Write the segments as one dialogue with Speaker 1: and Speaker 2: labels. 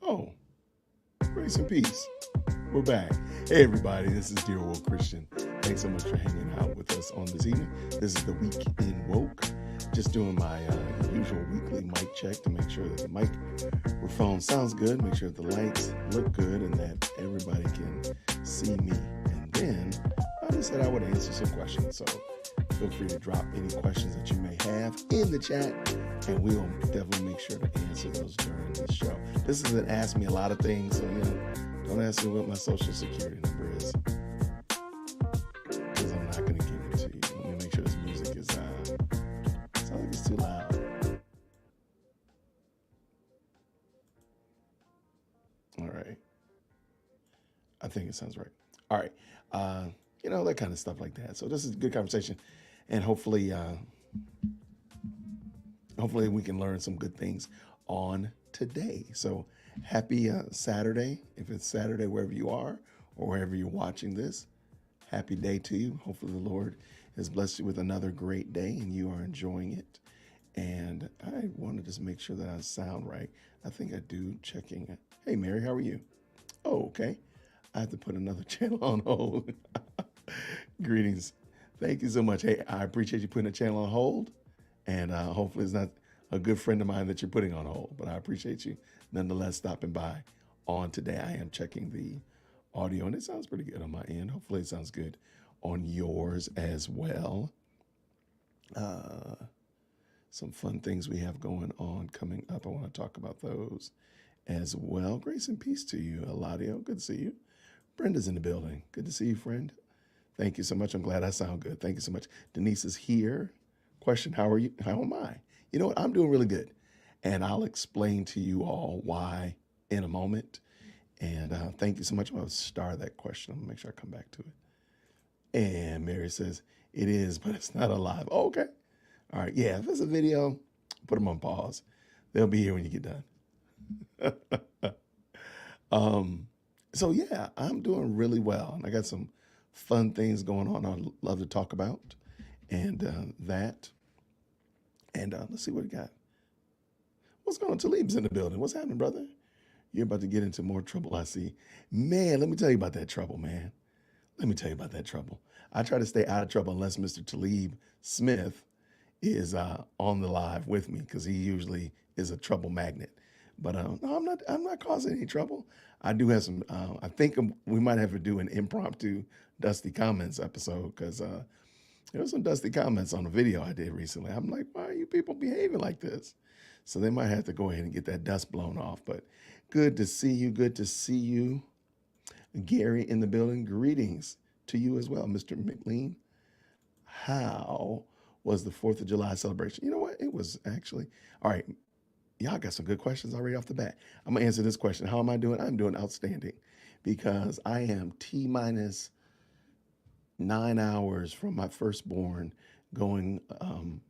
Speaker 1: Oh, grace and peace. We're back. Hey, everybody, this is Dear Woke Christian. Thanks so much for hanging out with us on this evening. This is the Week in Woke. Just doing my usual weekly mic check to make sure that the microphone sounds good, make sure that the lights look good, and that everybody can see me. And then I just said I would answer some questions. So feel free to drop any questions that you may have in the chat, and we will definitely make sure to answer those during the show. This is an Ask Me a Lot of Things, so don't ask me what my social security number is, because I'm not going to give it to you. Let me make sure this music is, sounds like it's too loud. All right. I think it sounds right. All right. That kind of stuff like that. So this is a good conversation, and hopefully we can learn some good things on today. So happy Saturday. If it's Saturday wherever you are or wherever you're watching this, happy day to you. Hopefully the Lord has blessed you with another great day and you are enjoying it. And I want to just make sure that I sound right. I think I do. Checking it. Hey, Mary, how are you? Oh, okay. I have to put another channel on hold. Greetings. Thank you so much. Hey, I appreciate you putting a channel on hold. And hopefully it's not a good friend of mine that you're putting on hold. But I appreciate you nonetheless stopping by on today. I am checking the audio, and it sounds pretty good on my end. Hopefully it sounds good on yours as well. Some fun things we have going on coming up. I want to talk about those as well. Grace and peace to you, Eladio. Good to see you. Brenda's in the building. Good to see you, friend. Thank you so much. I'm glad I sound good. Thank you so much. Denise is here. Question, how are you? How am I? You know what? I'm doing really good. And I'll explain to you all why in a moment. And thank you so much. I'll star that question. I'm going to make sure I come back to it. And Mary says, it is, but it's not alive. Oh, okay. All right. Yeah, if it's a video, put them on pause. They'll be here when you get done. So, yeah, I'm doing really well. And I got some fun things going on I'd love to talk about. And that. And let's see what we got. What's going on? Talib's in the building. What's happening, brother? You're about to get into more trouble, I see. Man, let me tell you about that trouble, man. Let me tell you about that trouble. I try to stay out of trouble unless Mr. Talib Smith is on the live with me, because he usually is a trouble magnet. But no, I'm not causing any trouble. I do have some. I think we might have to do an impromptu Dusty Comments episode, because there were some dusty comments on a video I did recently. I'm like, why are you people behaving like this? So they might have to go ahead and get that dust blown off. But good to see you. Good to see you. Gary in the building. Greetings to you as well, Mr. McLean. How was the 4th of July celebration? You know what? It was actually, all right, y'all got some good questions already off the bat. I'm going to answer this question. How am I doing? I'm doing outstanding, because I am T minus 9 hours from my firstborn, going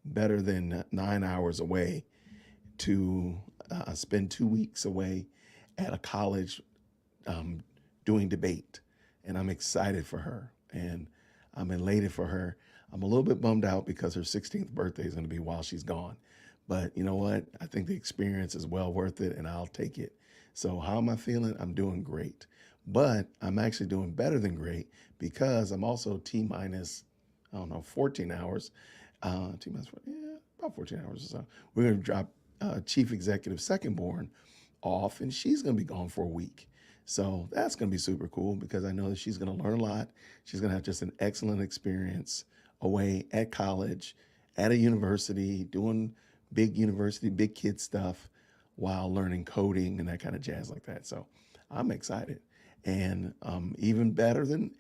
Speaker 1: better than 9 hours away to spend 2 weeks away at a college doing debate. And I'm excited for her, and I'm elated for her. I'm a little bit bummed out because her 16th birthday is going to be while she's gone. But you know what? I think the experience is well worth it, and I'll take it. So how am I feeling? I'm doing great. But I'm actually doing better than great, because I'm also T minus, 14 hours. T minus, yeah, about 14 hours or so. We're going to drop Chief Executive second born off, and she's going to be gone for a week. So that's going to be super cool, because I know that she's going to learn a lot. She's going to have just an excellent experience away at college, at a university, doing big university, big kid stuff while learning coding and that kind of jazz like that. So I'm excited. And even better than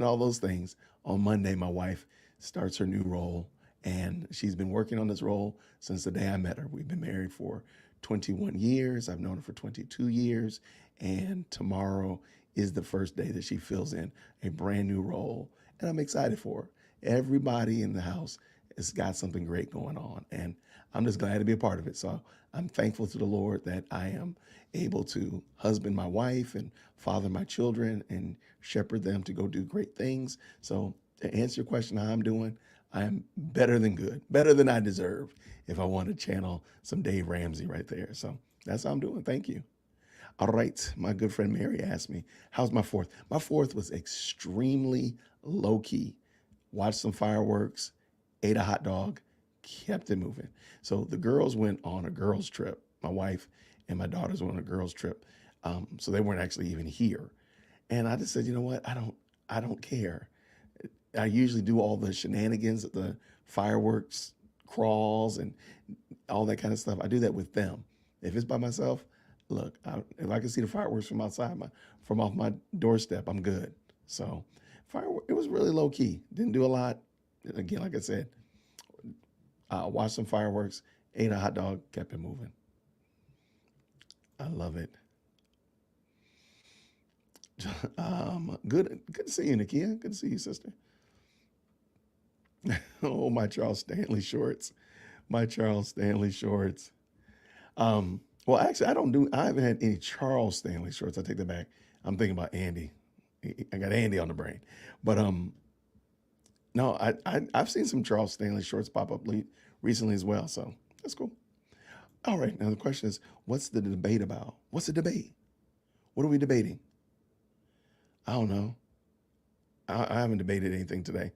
Speaker 1: all those things, on Monday, my wife starts her new role, and she's been working on this role since the day I met her. We've been married for 21 years. I've known her for 22 years. And tomorrow is the first day that she fills in a brand new role. And I'm excited for her. Everybody in the house has got something great going on, and I'm just glad to be a part of it. So I'm thankful to the Lord that I am able to husband my wife and father my children and shepherd them to go do great things. So to answer your question, how I'm doing, I am better than good, better than I deserve, if I want to channel some Dave Ramsey right there. So that's how I'm doing. Thank you. All right, my good friend Mary asked me, how's my fourth? My fourth was extremely low key. Watched some fireworks, ate a hot dog, kept it moving. So the girls went on a girls' trip. My wife and my daughters went on a girls' trip. So they weren't actually even here. And I just said, you know what? I don't care. I usually do all the shenanigans, the fireworks crawls and all that kind of stuff. I do that with them. If it's by myself, look, if I can see the fireworks from outside from off my doorstep, I'm good. So firework, it was really low key. Didn't do a lot. Again, like I said, watched some fireworks, ate a hot dog, kept it moving. I love it. Good to see you, Nakia. Good to see you, sister. Oh, my Charles Stanley shorts. My Charles Stanley shorts. Well, actually, I haven't had any Charles Stanley shorts. I take that back. I'm thinking about Andy. I got Andy on the brain. But no, I've seen some Charles Stanley shorts pop up recently as well. So that's cool. All right. Now the question is, what's the debate about? What's the debate? What are we debating? I don't know. I haven't debated anything today.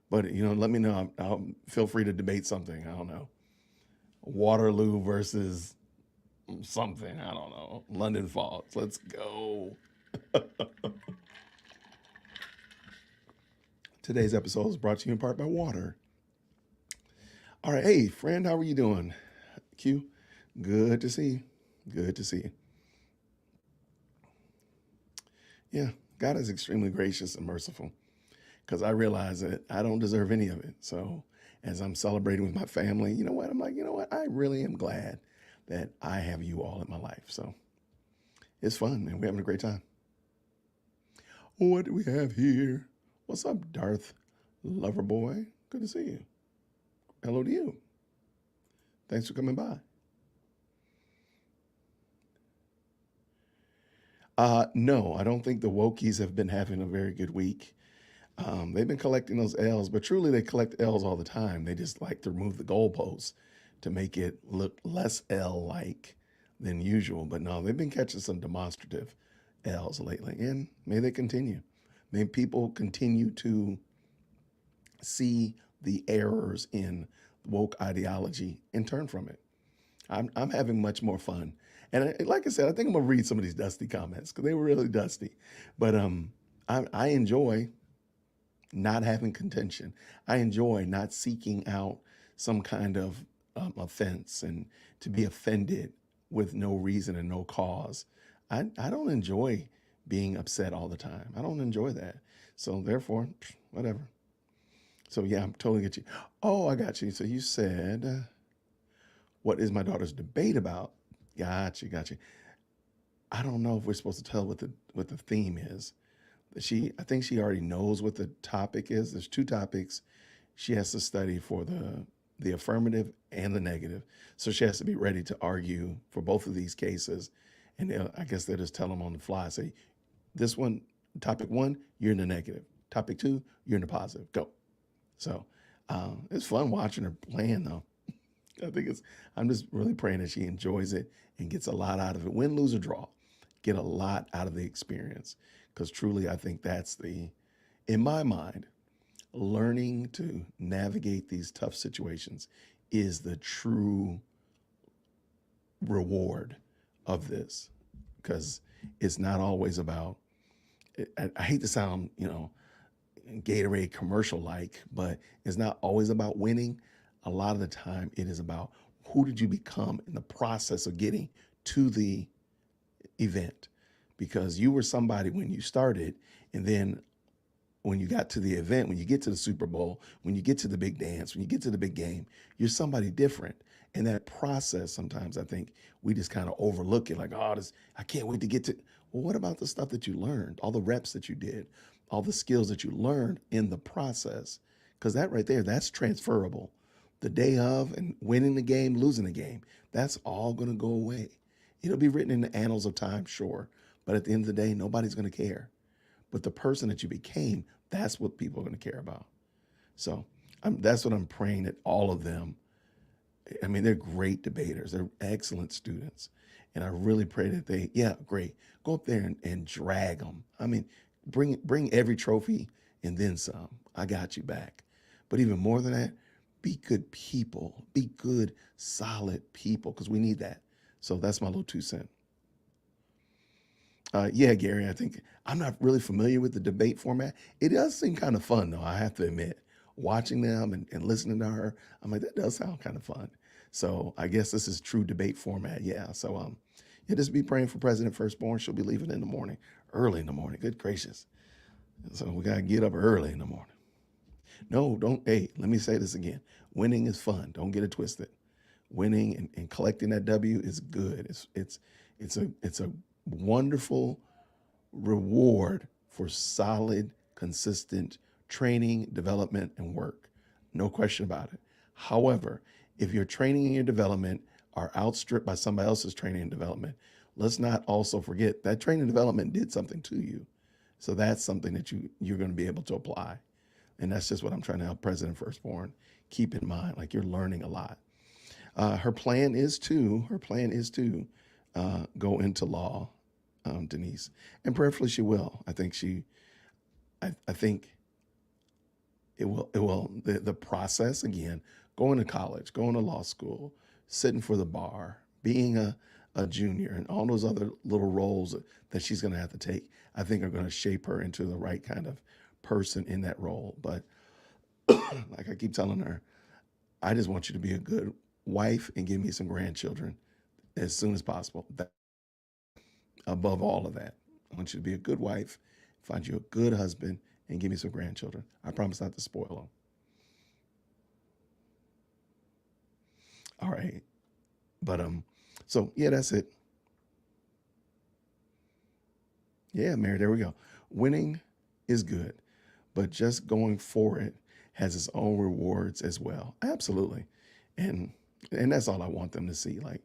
Speaker 1: But let me know. I'll feel free to debate something. I don't know. Waterloo versus something. I don't know. London Falls. Let's go. Today's episode is brought to you in part by water. All right. Hey, friend, how are you doing? Q, good to see you. Good to see you. Yeah, God is extremely gracious and merciful because I realize that I don't deserve any of it. So as I'm celebrating with my family, you know what? I'm like, you know what? I really am glad that I have you all in my life. So it's fun and we're having a great time. What do we have here? What's up, Darth Loverboy? Good to see you. Hello to you. Thanks for coming by. No, I don't think the Wokies have been having a very good week. They've been collecting those L's, but truly they collect L's all the time. They just like to remove the goalposts to make it look less L-like than usual. But no, they've been catching some demonstrative L's lately, and may they continue. May people continue to see the errors in woke ideology and turn from it. I'm having much more fun. And like I said, I think I'm gonna read some of these dusty comments because they were really dusty. But I enjoy not having contention. I enjoy not seeking out some kind of offense and to be offended with no reason and no cause. I don't enjoy being upset all the time. I don't enjoy that. So therefore, whatever. So yeah, I'm totally get you. Oh, I got you. So you said, what is my daughter's debate about? Got you. I don't know if we're supposed to tell what the theme is. I think she already knows what the topic is. There's two topics she has to study for the affirmative and the negative. So she has to be ready to argue for both of these cases. And I guess they'll just tell them on the fly, say, this one, topic one, you're in the negative. Topic two, you're in the positive. Go. So it's fun watching her playing though. I'm just really praying that she enjoys it and gets a lot out of it. Win, lose, or draw, get a lot out of the experience. Because truly, I think that's in my mind, learning to navigate these tough situations is the true reward of this. Because it's not always about, I hate to sound, Gatorade commercial like, but it's not always about winning. A lot of the time it is about who did you become in the process of getting to the event, because you were somebody when you started, and then when you got to the event, when you get to the Super Bowl, when you get to the big dance, when you get to the big game, you're somebody different. And that process, sometimes I think we just kind of overlook it like, oh, I can't wait to get to. Well, what about the stuff that you learned, all the reps that you did, all the skills that you learned in the process? Because that right there, that's transferable. The day of and winning the game, losing the game, that's all going to go away. It'll be written in the annals of time, sure. But at the end of the day, nobody's going to care. But the person that you became, that's what people are going to care about. So that's what I'm praying that all of them, I mean, they're great debaters. They're excellent students. And I really pray that yeah, great. Go up there and drag them. I mean, bring every trophy and then some. I got you back. But even more than that, be good people. Be good, solid people, because we need that. So that's my little 2 cents. Yeah, Gary, I think I'm not really familiar with the debate format. It does seem kind of fun, though, I have to admit. Watching them and listening to her, I'm like, that does sound kind of fun. So I guess this is true debate format. Yeah. So yeah, just be praying for President Firstborn. She'll be leaving in the morning, early in the morning. Good gracious. So we gotta get up early in the morning. No, don't. Hey, let me say this again. Winning is fun. Don't get it twisted. Winning and collecting that W is good. It's a wonderful reward for solid, consistent training, development, and work. No question about it. However, if your training and your development are outstripped by somebody else's training and development, let's not also forget that training and development did something to you. So that's something that you're going to be able to apply. And that's just what I'm trying to help President Firstborn keep in mind. Like, you're learning a lot. Her plan is to go into law, Denise, and prayerfully she will. I think it will the process again, going to college, going to law school, sitting for the bar, being a junior, and all those other little roles that she's going to have to take, I think are going to shape her into the right kind of person in that role. But like I keep telling her, I just want you to be a good wife and give me some grandchildren as soon as possible. That, above all of that, I want you to be a good wife, find you a good husband, and give me some grandchildren. I promise not to spoil them. All right. But so yeah, that's it. Yeah, Mary, there we go. Winning is good, but just going for it has its own rewards as well. Absolutely. And and that's all I want them to see. Like,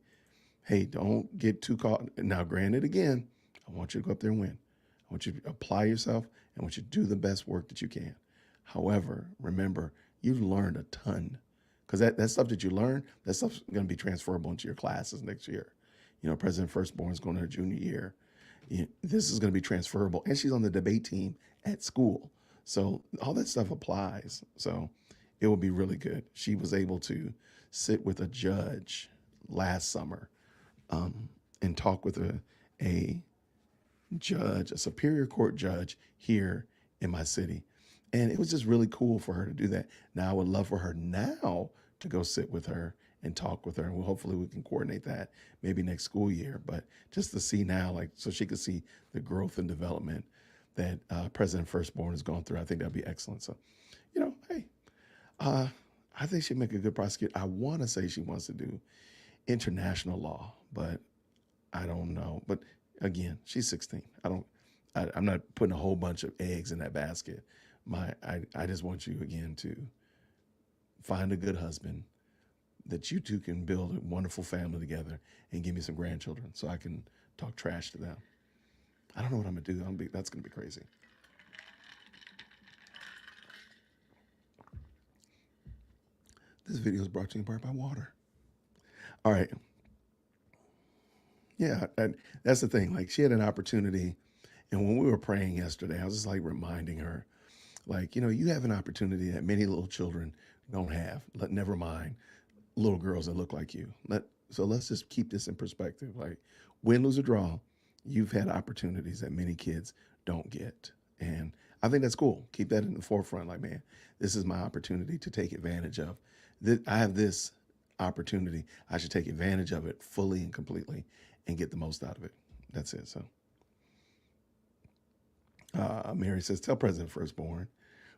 Speaker 1: hey, don't get too caught. Now, granted, again, I want you to go up there and win. I want you to apply yourself and I want you to do the best work that you can. However, remember, you've learned a ton because that stuff that you learn, that stuff's going to be transferable into your classes next year. President Firstborn is going to her junior year. This is going to be transferable. And she's on the debate team at school. So all that stuff applies. So it will be really good. She was able to sit with a judge last summer and talk with a judge, a Superior Court judge here in my city. And it was just really cool for her to do that. Now I would love for her now to go sit with her and talk with her. And hopefully we can coordinate that maybe next school year. But just to see now, like, so she could see the growth and development that President Firstborn has gone through, I think that'd be excellent. So, hey, uh, I think she'd make a good prosecutor. I want to say she wants to do international law, but I don't know. But again, she's 16. I'm not putting a whole bunch of eggs in that basket. I just want you again to find a good husband that you two can build a wonderful family together and give me some grandchildren so I can talk trash to them. I don't know what I'm gonna do. That's gonna be crazy. This video is brought to you in part by water. All right. Yeah, and that's the thing. Like, she had an opportunity, and when we were praying yesterday, I was just like reminding her, like, you have an opportunity that many little children don't have. Never mind little girls that look like you. So let's just keep this in perspective. Like, win, lose, or draw, you've had opportunities that many kids don't get, and I think that's cool. Keep that in the forefront. Like, man, this is my opportunity to take advantage of. I have this opportunity. I should take advantage of it fully and completely, and get the most out of it. That's it. So, Mary says, "Tell President Firstborn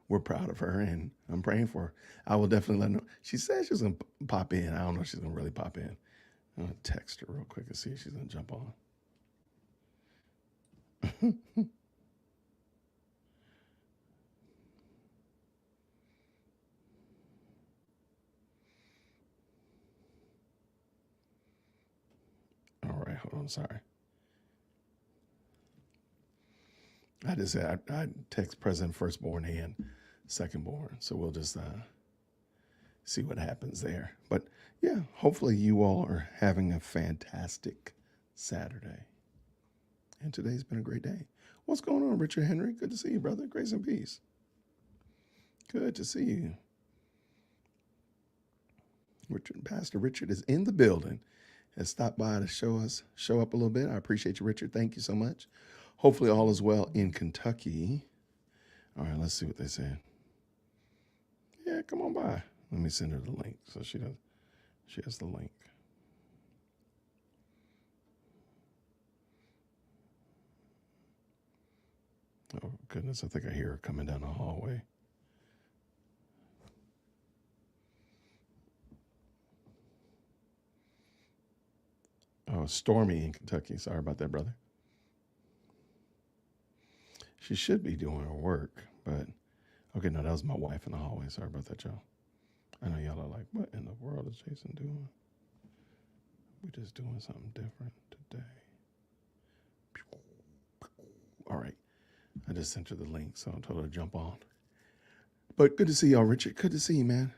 Speaker 1: we're proud of her and I'm praying for her. I will definitely let her know." She said she's going to pop in. I don't know if she's going to really pop in. I'm going to text her real quick and see if she's going to jump on. All right, hold on. Sorry. I just said I text President Firstborn and Secondborn. So we'll just see what happens there. But yeah, hopefully you all are having a fantastic Saturday. And today's been a great day. What's going on, Richard Henry? Good to see you, brother. Grace and peace. Good to see you. Pastor Richard is in the building. Has stopped by to show up a little bit. I appreciate you, Richard. Thank you so much. Hopefully all is well in Kentucky. All right, let's see what they say. Yeah, come on by. Let me send her the link so she has the link. Oh, goodness, I think I hear her coming down the hallway. Oh, stormy in Kentucky. Sorry about that, brother. She should be doing her work, but okay, no, that was my wife in the hallway. Sorry about that, y'all. I know y'all are like, what in the world is Jason doing? We're just doing something different today. All right. I just sent her the link, so I told her to jump on. But good to see y'all, Richard. Good to see you, man.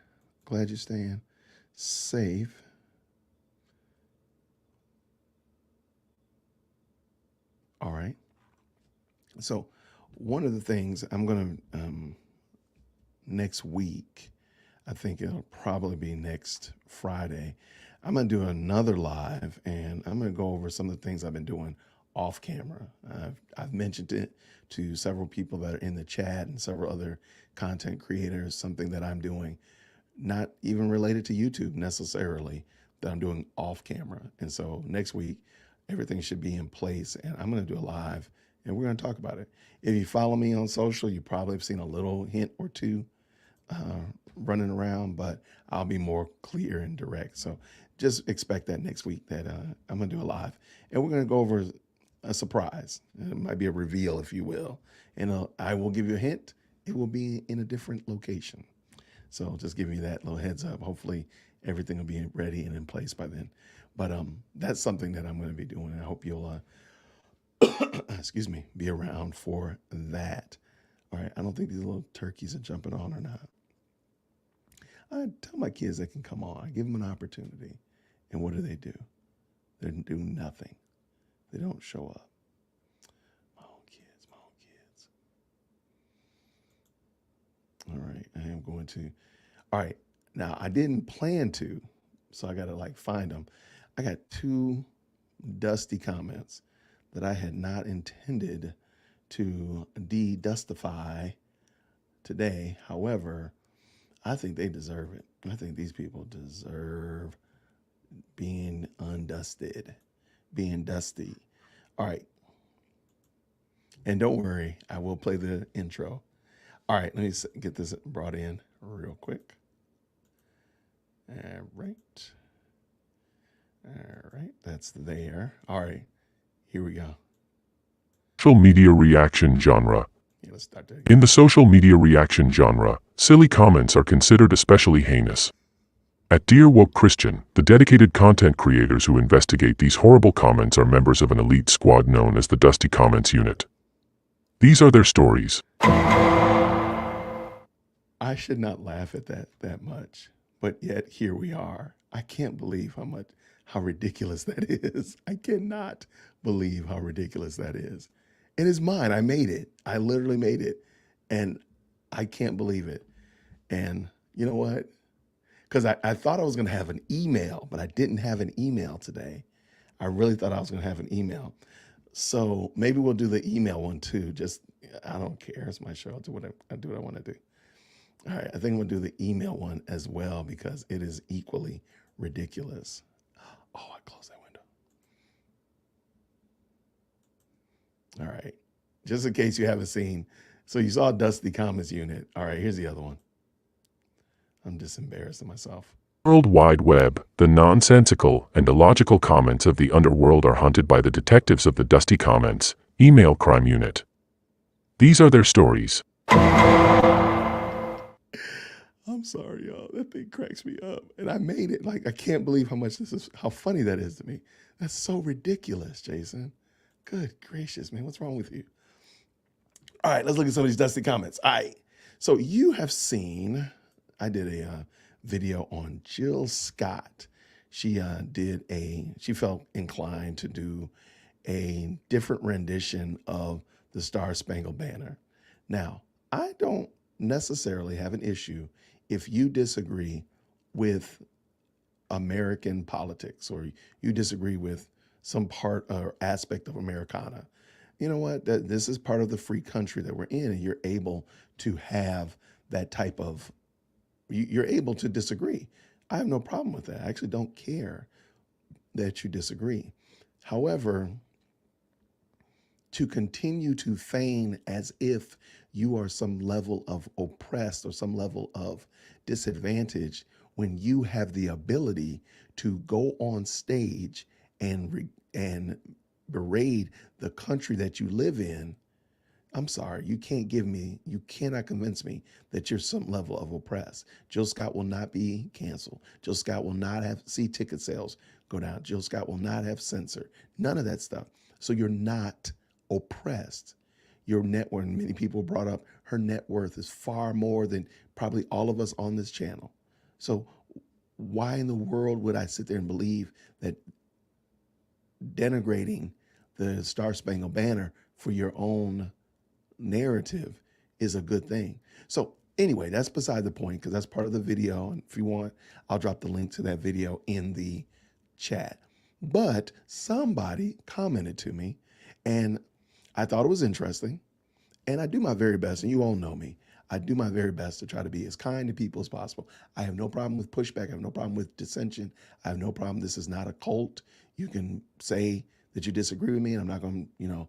Speaker 1: Glad you're staying safe. All right. So one of the things I'm going to, next week, I think it'll probably be next Friday, I'm going to do another live, and I'm going to go over some of the things I've been doing off camera. I've mentioned it to several people that are in the chat and several other content creators, something that I'm doing, not even related to YouTube necessarily, that I'm doing off camera. And so next week, everything should be in place, and I'm going to do a live, and we're going to talk about it. If you follow me on social, you probably have seen a little hint or two running around, but I'll be more clear and direct. So just expect that next week that I'm going to do a live, and we're going to go over a surprise. It might be a reveal, if you will. And I will give you a hint. It will be in a different location. So just give me that little heads up. Hopefully everything will be ready and in place by then. But that's something that I'm going to be doing. I hope you'll, excuse me, be around for that. All right. I don't think these little turkeys are jumping on or not. I tell my kids they can come on. I give them an opportunity. And what do? They do nothing. They don't show up. My own kids. All right. I am going to. All right. Now, I didn't plan to, so I got to find them. I got 2 dusty comments that I had not intended to de-dustify today. However, I think they deserve it. I think these people deserve being undusted, being dusty. All right. And don't worry, I will play the intro. All right, let me get this brought in real quick. All right, that's there. All right, here we go.
Speaker 2: Social media reaction genre.
Speaker 1: Yeah, let's start there.
Speaker 2: In the social media reaction genre, silly comments are considered especially heinous. At Dear Woke Christian, the dedicated content creators who investigate these horrible comments are members of an elite squad known as the Dusty Comments Unit. These are their stories.
Speaker 1: I should not laugh at that much, but yet here we are. I can't believe how ridiculous that is. I cannot believe how ridiculous that is. It is mine. I made it. I literally made it, and I can't believe it. And you know what? Because I thought I was going to have an email, but I didn't have an email today. I really thought I was going to have an email. So maybe we'll do the email one too. Just, I don't care. It's my show. I'll do what I want to do. All right. I think we'll do the email one as well because it is equally ridiculous. Oh, I closed that window. All right. Just in case you haven't seen. So you saw Dusty Comments Unit. All right. Here's the other one. I'm just embarrassing myself.
Speaker 2: World Wide Web, the nonsensical and illogical comments of the underworld are hunted by the detectives of the Dusty Comments Email Crime Unit. These are their stories.
Speaker 1: I'm sorry, y'all. That thing cracks me up. And I made it. I can't believe how funny that is to me. That's so ridiculous, Jason. Good gracious, man. What's wrong with you? All right, let's look at some of these Dusty comments. All right. So you have seen, I did a video on Jill Scott. she felt inclined to do a different rendition of the Star Spangled Banner. Now, I don't necessarily have an issue if you disagree with American politics or you disagree with some part or aspect of Americana. You know what? This is part of the free country that we're in, and you're able to have that type of, you're able to disagree. I have no problem with that. I actually don't care that you disagree. However, to continue to feign as if you are some level of oppressed or some level of disadvantage when you have the ability to go on stage and berate the country that you live in. I'm sorry, you cannot convince me that you're some level of oppressed. Jill Scott will not be canceled. Jill Scott will not see ticket sales go down. Jill Scott will not have censor. None of that stuff. So you're not oppressed. Your net worth, many people brought up her net worth is far more than probably all of us on this channel. So why in the world would I sit there and believe that denigrating the Star Spangled Banner for your own narrative is a good thing? So anyway, that's beside the point because that's part of the video. And if you want, I'll drop the link to that video in the chat. But somebody commented to me and I thought it was interesting. And I do my very best, and you all know me. I do my very best to try to be as kind to people as possible. I have no problem with pushback. I have no problem with dissension. I have no problem. This is not a cult. You can say that you disagree with me, and I'm not going to,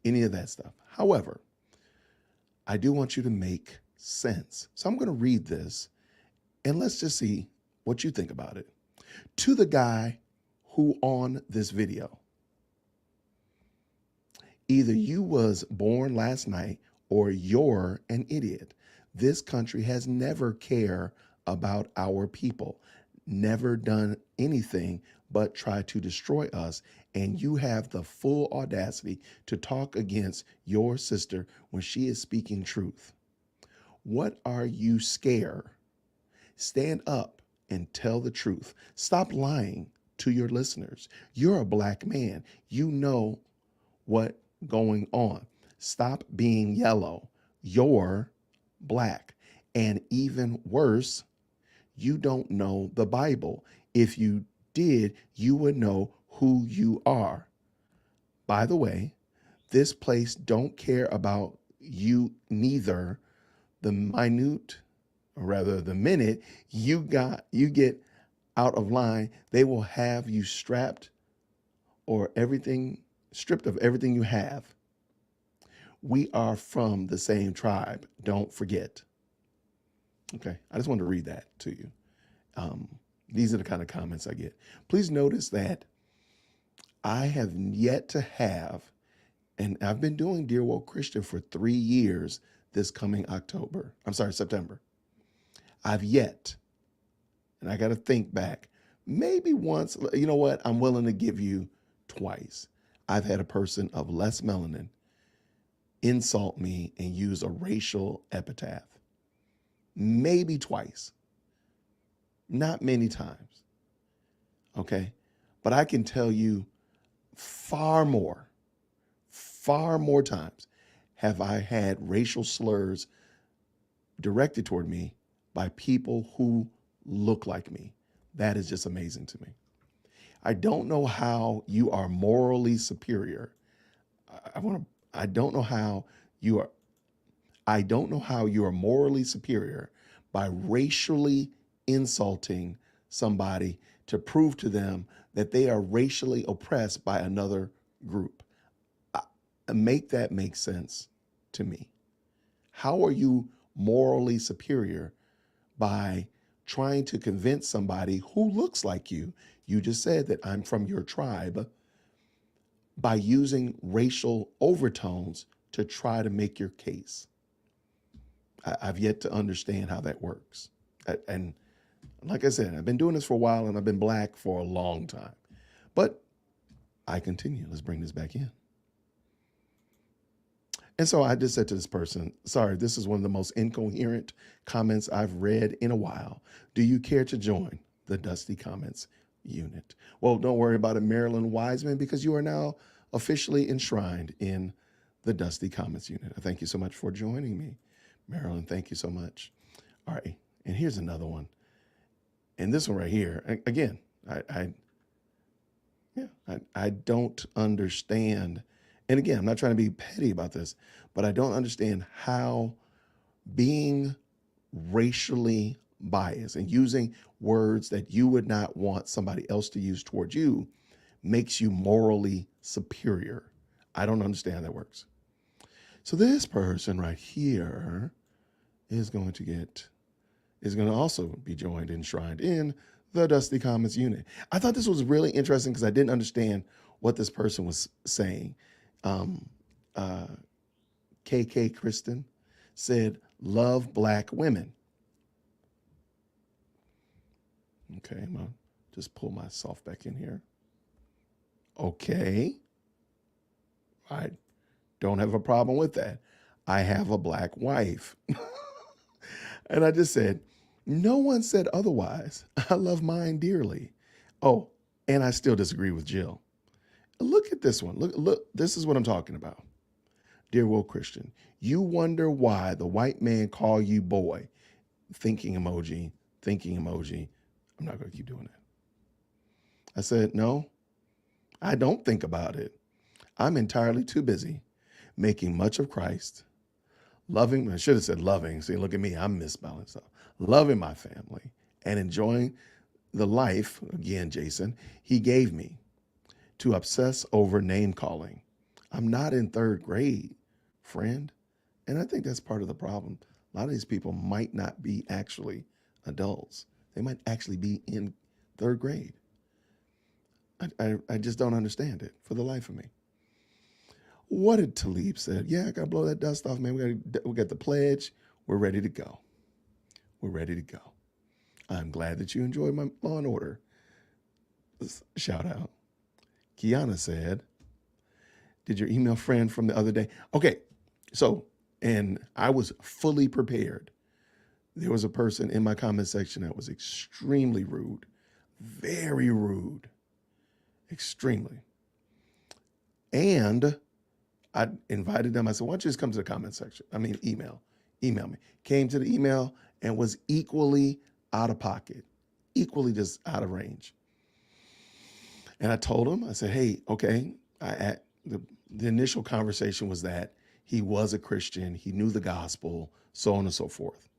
Speaker 1: any of that stuff. However, I do want you to make sense. So I'm going to read this, and let's just see what you think about it. To the guy who on this video, either you was born last night or you're an idiot. This country has never cared about our people, never done anything but try to destroy us. And you have the full audacity to talk against your sister when she is speaking truth. What are you scared? Stand up and tell the truth. Stop lying to your listeners. You're a black man. You know what going on. Stop being yellow. You're black. And even worse, you don't know the Bible. If you did, you would know who you are. By the way, this place don't care about you neither. The minute, or rather the minute you get out of line, they will have you stripped of everything you have. We are from the same tribe. Don't forget. Okay, I just wanted to read that to you. These are the kind of comments I get. Please notice that I have yet to have, and I've been doing Dear Woke Christian for 3 years this coming September. I've yet, and I got to think back, maybe once, you know what? I'm willing to give you twice. I've had a person of less melanin insult me and use a racial epithet. Maybe twice. Not many times. Okay? But I can tell you far more times have I had racial slurs directed toward me by people who look like me. That is just amazing to me. I don't know how you are morally superior. I don't know how you are morally superior by racially insulting somebody to prove to them that they are racially oppressed by another group. Make that make sense to me. How are you morally superior by trying to convince somebody who looks like you? You just said that I'm from your tribe, by using racial overtones to try to make your case. I've yet to understand how that works. And like I said, I've been doing this for a while and I've been black for a long time. But I continue. Let's bring this back in. And so I just said to this person, sorry, this is one of the most incoherent comments I've read in a while. Do you care to join the Dusty Comments unit. Well, don't worry about it, Marilyn Wiseman, because you are now officially enshrined in the Dusty Comments unit. I thank you so much for joining me, Marilyn. Thank you so much. All right, and here's another one. And this one right here, again, I don't understand. And again, I'm not trying to be petty about this, but I don't understand how being racially biased and using words that you would not want somebody else to use towards you makes you morally superior. I don't understand how that works. So this person right here is going to also be joined, enshrined in the Dusty Comments unit. I thought this was really interesting because I didn't understand what this person was saying. KK Kristen said, love black women. Okay, I'm gonna just pull myself back in here. Okay. I don't have a problem with that. I have a black wife. And I just said, no one said otherwise. I love mine dearly. Oh, and I still disagree with Jill. Look at this one. Look, this is what I'm talking about. Dear Will Christian, you wonder why the white man call you boy. Thinking emoji, thinking emoji. I'm not going to keep doing that. I said, no, I don't think about it. I'm entirely too busy making much of Christ, loving, I should have said loving. See, look at me, I'm misbalanced. Loving my family and enjoying the life, again, Jason, he gave me to obsess over name calling. I'm not in third grade, friend. And I think that's part of the problem. A lot of these people might not be actually adults. They might actually be in third grade. I just don't understand it for the life of me. What did Talib said? Yeah, I got to blow that dust off, man. We got the pledge. We're ready to go. We're ready to go. I'm glad that you enjoyed my Law and Order. Shout out. Kiana said, did your email friend from the other day? Okay, so, and I was fully prepared. There was a person in my comment section that was extremely rude, very rude, extremely. And I invited them. I said, why don't you just come to the comment section? I mean, email me. Came to the email and was equally out of pocket, equally just out of range. And I told him, I said, hey, okay. The initial conversation was that he was a Christian. He knew the gospel, so on and so forth.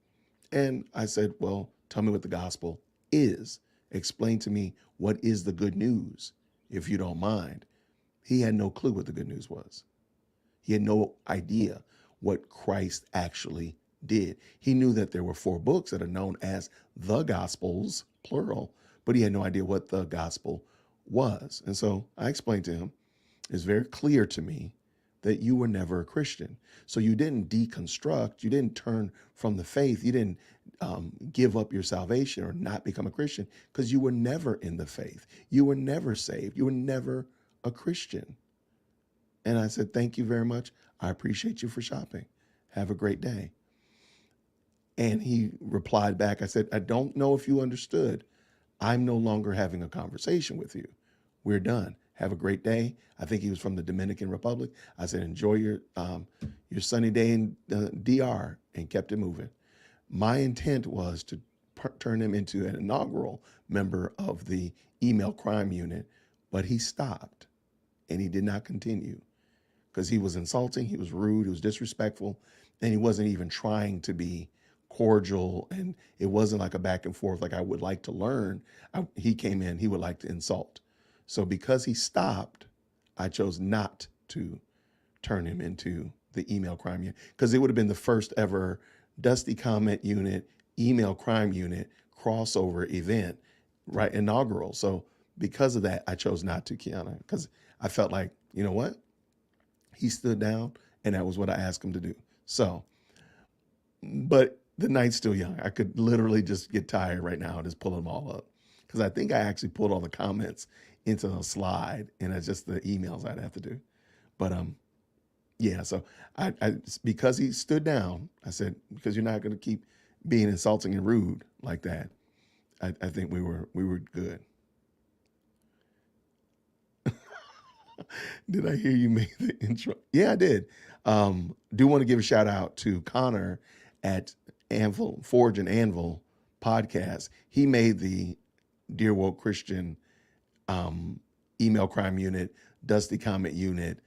Speaker 1: And I said, well, tell me what the gospel is. Explain to me what is the good news, if you don't mind. He had no clue what the good news was. He had no idea what Christ actually did. He knew that there were 4 books that are known as the Gospels, plural, but he had no idea what the gospel was. And so I explained to him, it's very clear to me that you were never a Christian. So you didn't deconstruct, you didn't turn from the faith, you didn't give up your salvation or not become a Christian because you were never in the faith. You were never saved. You were never a Christian. And I said, thank you very much. I appreciate you for shopping. Have a great day. And he replied back, I said, I don't know if you understood. I'm no longer having a conversation with you. We're done. Have a great day. I think he was from the Dominican Republic. I said, enjoy your sunny day in DR, and kept it moving. My intent was to turn him into an inaugural member of the email crime unit, but he stopped and he did not continue because he was insulting, he was rude, he was disrespectful, and he wasn't even trying to be cordial, and it wasn't like a back and forth like I would like to learn. He came in, he would like to insult. So because he stopped, I chose not to turn him into the email crime unit because it would have been the first ever Dusty Comment Unit, email crime unit crossover event, right? Inaugural. So because of that, I chose not to, Kiana, because I felt like, you know what? He stood down and that was what I asked him to do. So, but the night's still young. I could literally just get tired right now and just pull them all up because I think I actually pulled all the comments into a slide and it's just the emails I'd have to do. But yeah, so I because he stood down, I said, because you're not going to keep being insulting and rude like that. I think we were good. Did I hear you make the intro? Yeah, I did. Do want to give a shout out to Connor at Anvil, Forge and Anvil podcast. He made the Dear Woke Christian um, email crime unit, Dusty comment unit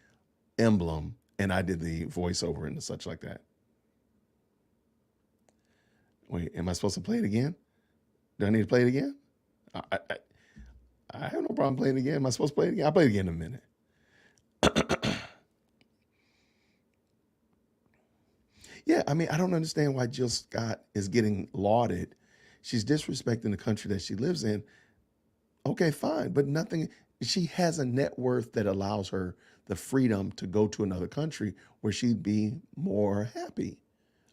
Speaker 1: emblem, and I did the voiceover and such like that. Wait, am I supposed to play it again? Do I need to play it again? I have no problem playing it again. Am I supposed to play it again? I'll play it again in a minute. Yeah, I mean, I don't understand why Jill Scott is getting lauded. She's disrespecting the country that she lives in. Okay, fine, but nothing. She has a net worth that allows her the freedom to go to another country where she'd be more happy.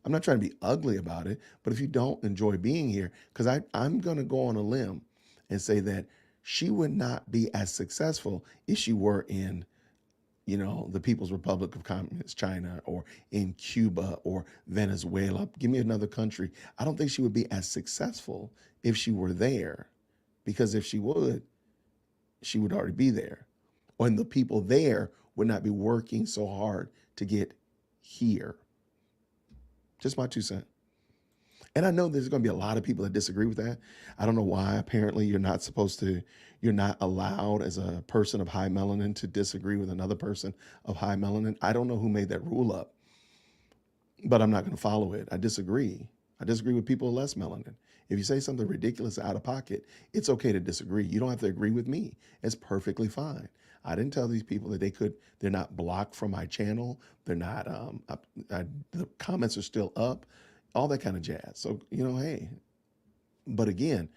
Speaker 1: I'm not trying to be ugly about it, but if you don't enjoy being here, because I'm going to go on a limb and say that she would not be as successful if she were in, the People's Republic of Communist China or in Cuba or Venezuela. Give me another country. I don't think she would be as successful if she were there, because if she would already be there. And the people there would not be working so hard to get here. Just my 2 cents. And I know there's going to be a lot of people that disagree with that. I don't know why. Apparently, you're not allowed as a person of high melanin to disagree with another person of high melanin. I don't know who made that rule up, but I'm not going to follow it. I disagree. I disagree with people with less melanin. If you say something ridiculous out of pocket, it's okay to disagree. You don't have to agree with me. It's perfectly fine. I didn't tell these people that they're not blocked from my channel. They're not, the comments are still up, all that kind of jazz. So, hey, but again,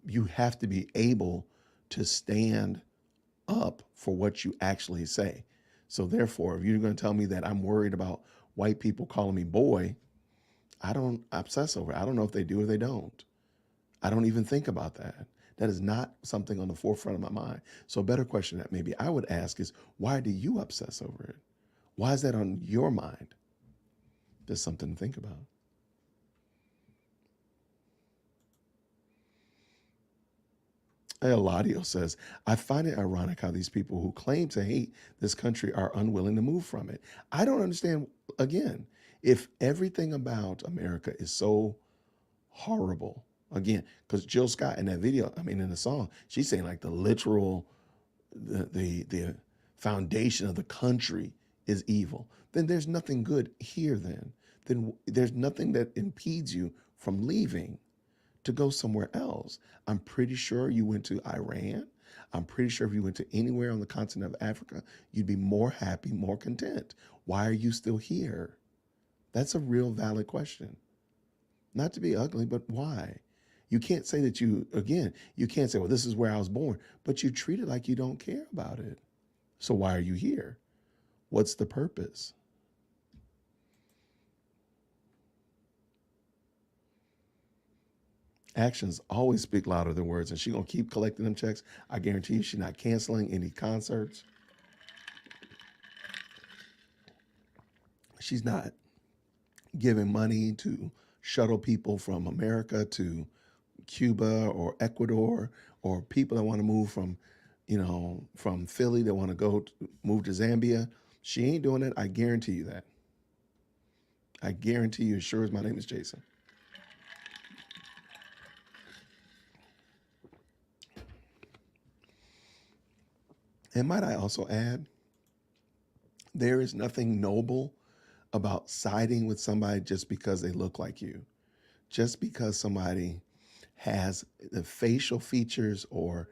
Speaker 1: you have to be able to stand up for what you actually say. So therefore, if you're going to tell me that I'm worried about white people calling me boy, I don't obsess over it. I don't know if they do or they don't. I don't even think about that. That is not something on the forefront of my mind. So a better question that maybe I would ask is, why do you obsess over it? Why is that on your mind? Just something to think about. Eladio says, I find it ironic how these people who claim to hate this country are unwilling to move from it. I don't understand, again, if everything about America is so horrible, again, because Jill Scott in that video, in the song, she's saying like the literal, the foundation of the country is evil. Then there's nothing good here then there's nothing that impedes you from leaving to go somewhere else. I'm pretty sure you went to Iran. I'm pretty sure if you went to anywhere on the continent of Africa, you'd be more happy, more content. Why are you still here? That's a real valid question. Not to be ugly, but why? You can't say that you can't say, well, this is where I was born, but you treat it like you don't care about it. So why are you here? What's the purpose? Actions always speak louder than words, and she's going to keep collecting them checks. I guarantee you she's not canceling any concerts. She's not giving money to shuttle people from America to Cuba or Ecuador, or people that want to move from Philly that want to move to Zambia. She ain't doing it. I guarantee you that. I guarantee you, as sure as my name is Jason. And might I also add, there is nothing noble about siding with somebody just because they look like you. Just because somebody has the facial features or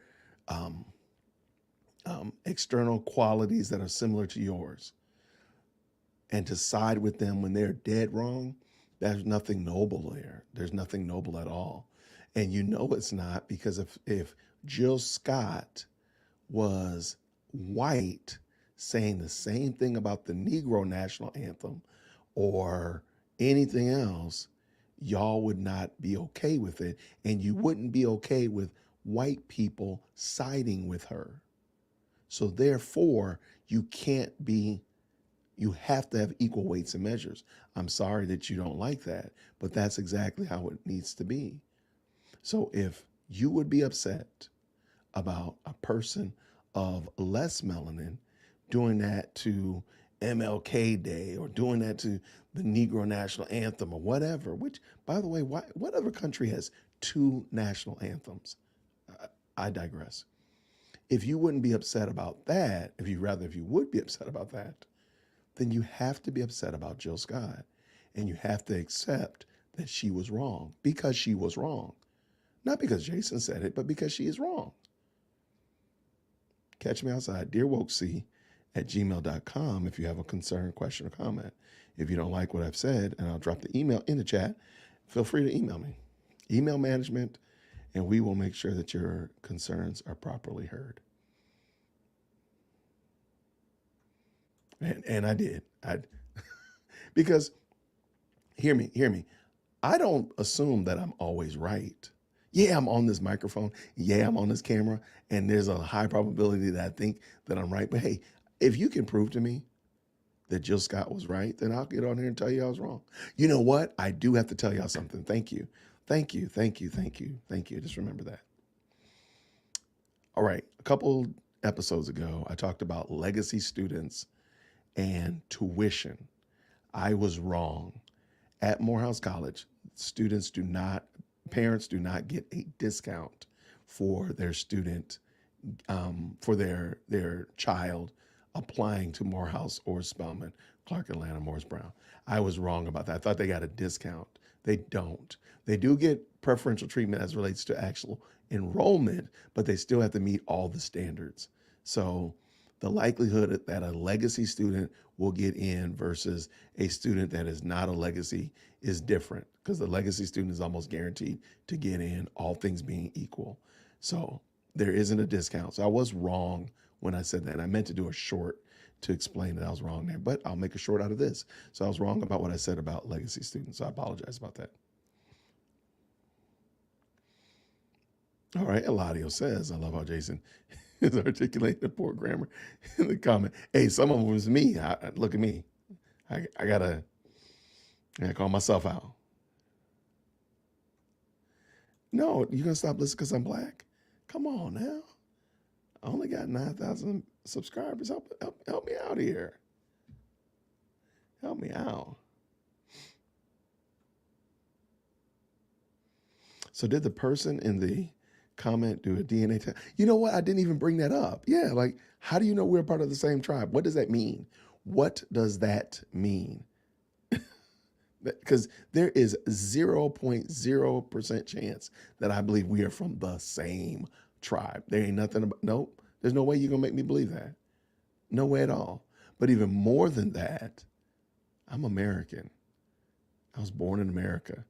Speaker 1: external qualities that are similar to yours, and to side with them when they're dead wrong, there's nothing noble there. There's nothing noble at all. And it's not, because if Jill Scott was white saying the same thing about the Negro national anthem or anything else, y'all would not be okay with it. And you wouldn't be okay with white people siding with her. So therefore, you have to have equal weights and measures. I'm sorry that you don't like that, but that's exactly how it needs to be. So if you would be upset about a person of less melanin doing that to MLK Day or doing that to the Negro National Anthem or whatever, which, by the way, what other country has two national anthems? I digress. If you wouldn't be upset about that, if you would be upset about that, then you have to be upset about Jill Scott. And you have to accept that she was wrong because she was wrong. Not because Jason said it, but because she is wrong. Catch me outside, dearwokec@gmail.com if you have a concern, question, or comment. If you don't like what I've said, and I'll drop the email in the chat, feel free to email me. Email management, and we will make sure that your concerns are properly heard. And I did. Because hear me. I don't assume that I'm always right. Yeah, I'm on this microphone. Yeah, I'm on this camera. And there's a high probability that I think that I'm right. But hey, if you can prove to me that Jill Scott was right, then I'll get on here and tell you I was wrong. You know what? I do have to tell y'all something. Thank you. Just remember that. All right. A couple episodes ago, I talked about legacy students and tuition. I was wrong. At Morehouse College, parents do not get a discount for their student, for their child applying to Morehouse or Spelman, Clark Atlanta, Morris Brown. I was wrong about that. I thought they got a discount. They don't. They do get preferential treatment as relates to actual enrollment, but they still have to meet all the standards. So the likelihood that a legacy student will get in versus a student that is not a legacy is different, because the legacy student is almost guaranteed to get in, all things being equal. So there isn't a discount. So I was wrong when I said that. And I meant to do a short to explain that I was wrong there, but I'll make a short out of this. So I was wrong about what I said about legacy students. So I apologize about that. All right, Eladio says, I love how Jason is articulating the poor grammar in the comment. Hey, some of them was me. Look at me. I gotta call myself out. No, you gonna stop listening because I'm black? Come on now. I only got 9,000 subscribers. Help me out here. Help me out. So did the person in the comment do a DNA test? You know what? I didn't even bring that up. Yeah, like, how do you know we're part of the same tribe? What does that mean? What does that mean? Because there is 0.0% chance that I believe we are from the same tribe. There ain't nothing about, nope. There's no way you're going to make me believe that. No way at all. But even more than that, I'm American. I was born in America.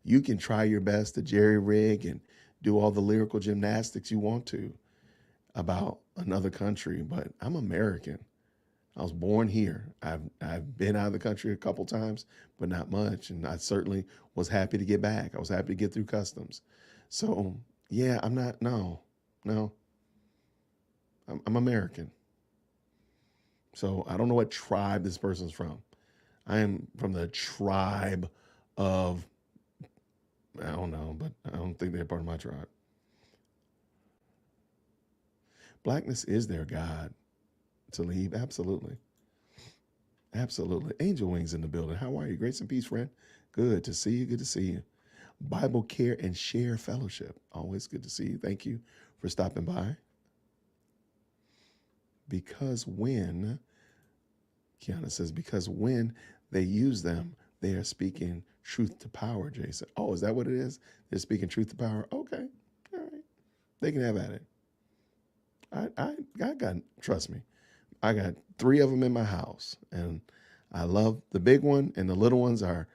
Speaker 1: You can try your best to jerry rig and do all the lyrical gymnastics you want to about another country, but I'm American. I was born here. I've been out of the country a couple times, but not much. And I certainly was happy to get back. I was happy to get through customs. So yeah, I'm not, no. I'm American. So I don't know what tribe this person's from. I am from the tribe of, I don't know, but I don't think they're part of my tribe. Blackness is their God. Talib, absolutely. Absolutely. Angel Wings in the building. How are you? Grace and peace, friend. Good to see you. Good to see you. Bible Care and Share Fellowship. Always good to see you. Thank you for stopping by. Because when, Kiana says, because when they use them, they are speaking truth to power, Jason. Oh, is that what it is? They're speaking truth to power? Okay. All right. They can have at it. I got, trust me, I got 3 of them in my house, and I love the big one, and the little ones are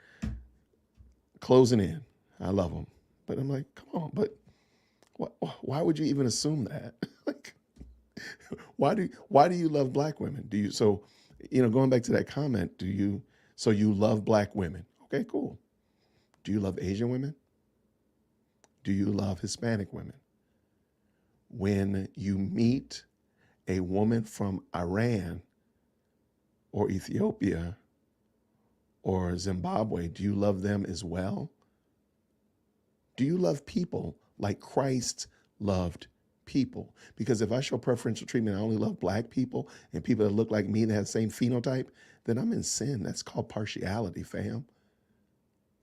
Speaker 1: closing in. I love them. But I'm like, come on, but why would you even assume that? Like, why do you love black women? Do you, so, going back to that comment, so you love black women? Okay, cool. Do you love Asian women? Do you love Hispanic women? When you meet a woman from Iran or Ethiopia or Zimbabwe, do you love them as well? Do you love people like Christ loved people. Because if I show preferential treatment, I only love black people and people that look like me that have the same phenotype, then I'm in sin. That's called partiality, fam.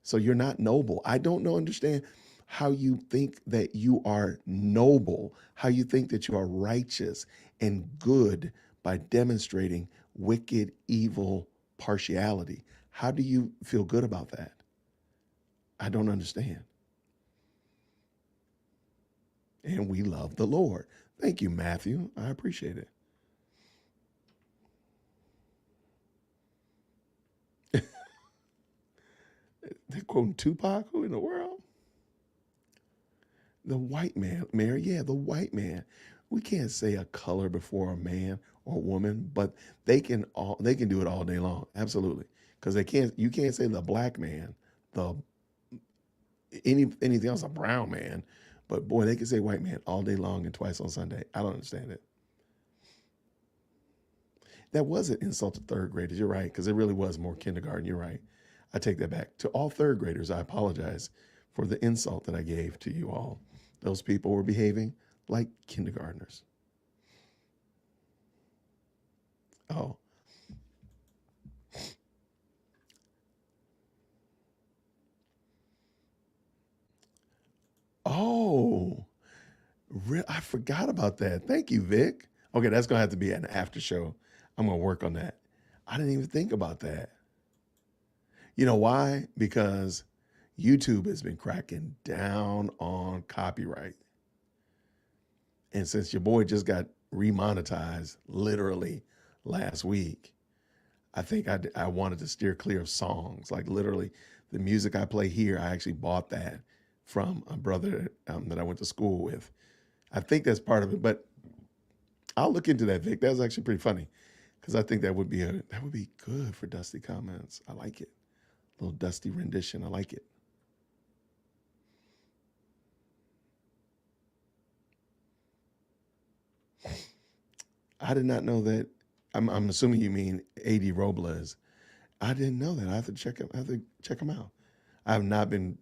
Speaker 1: So you're not noble. I don't know, understand how you think that you are noble, how you think that you are righteous and good by demonstrating wicked, evil partiality. How do you feel good about that? I don't understand. And we love the Lord. Thank you, Matthew. I appreciate it. They're quoting Tupac. Who in the world? The white man, Mary. Yeah, the white man. We can't say a color before a man or a woman, but they can do it all day long. Absolutely. Because you can't say the black man, the anything else, a brown man. But boy, they can say white man all day long and twice on Sunday. I don't understand it. That was an insult to third graders. You're right, because it really was more kindergarten. You're right. I take that back. To all third graders, I apologize for the insult that I gave to you all. Those people were behaving like kindergartners. Oh, oh, I forgot about that. Thank you, Vic. Okay, that's gonna have to be an after show. I'm gonna work on that. I didn't even think about that. You know why? Because YouTube has been cracking down on copyright. And since your boy just got remonetized literally last week, I think I wanted to steer clear of songs. Like literally, the music I play here, I actually bought that from a brother that I went to school with. I think that's part of it, but I'll look into that, Vic. That was actually pretty funny because I think that would be good for Dusty comments. I like it. A little Dusty rendition. I like it. I did not know that. I'm assuming you mean AD Robles. I didn't know that. I have to check him. I have to check him out. I have not been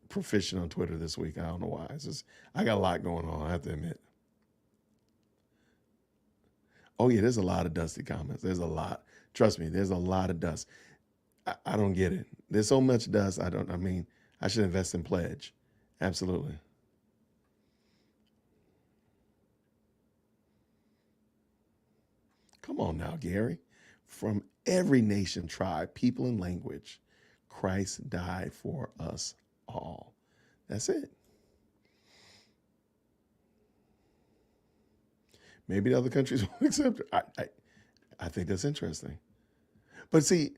Speaker 1: proficient on Twitter this week. I don't know why. It's just I got a lot going on. I have to admit. Oh yeah, there's a lot of dusty comments. There's a lot. Trust me, there's a lot of dust. I don't get it. There's so much dust. I don't. I mean, I should invest in Pledge. Absolutely. Come on now, Gary. From every nation, tribe, people, and language, Christ died for us all. That's it. Maybe the other countries won't accept it. I think that's interesting. But see,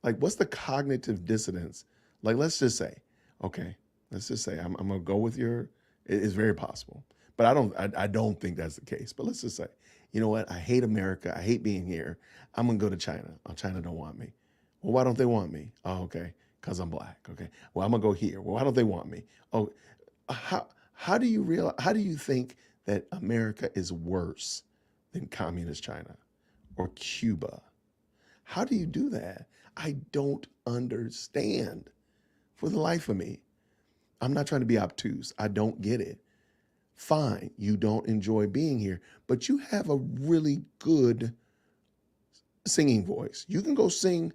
Speaker 1: like, what's the cognitive dissonance? Like, okay, let's just say I'm gonna go with your. It's very possible, but I don't think that's the case. But let's just say, you know what? I hate America. I hate being here. I'm gonna go to China. Oh, China don't want me. Well, why don't they want me? Oh, okay, because I'm black. Okay. Well, I'm gonna go here. Well, why don't they want me? Oh, how do you realize? How do you think that America is worse than communist China or Cuba? How do you do that? I don't understand for the life of me. I'm not trying to be obtuse. I don't get it. Fine, you don't enjoy being here, but you have a really good singing voice. You can go sing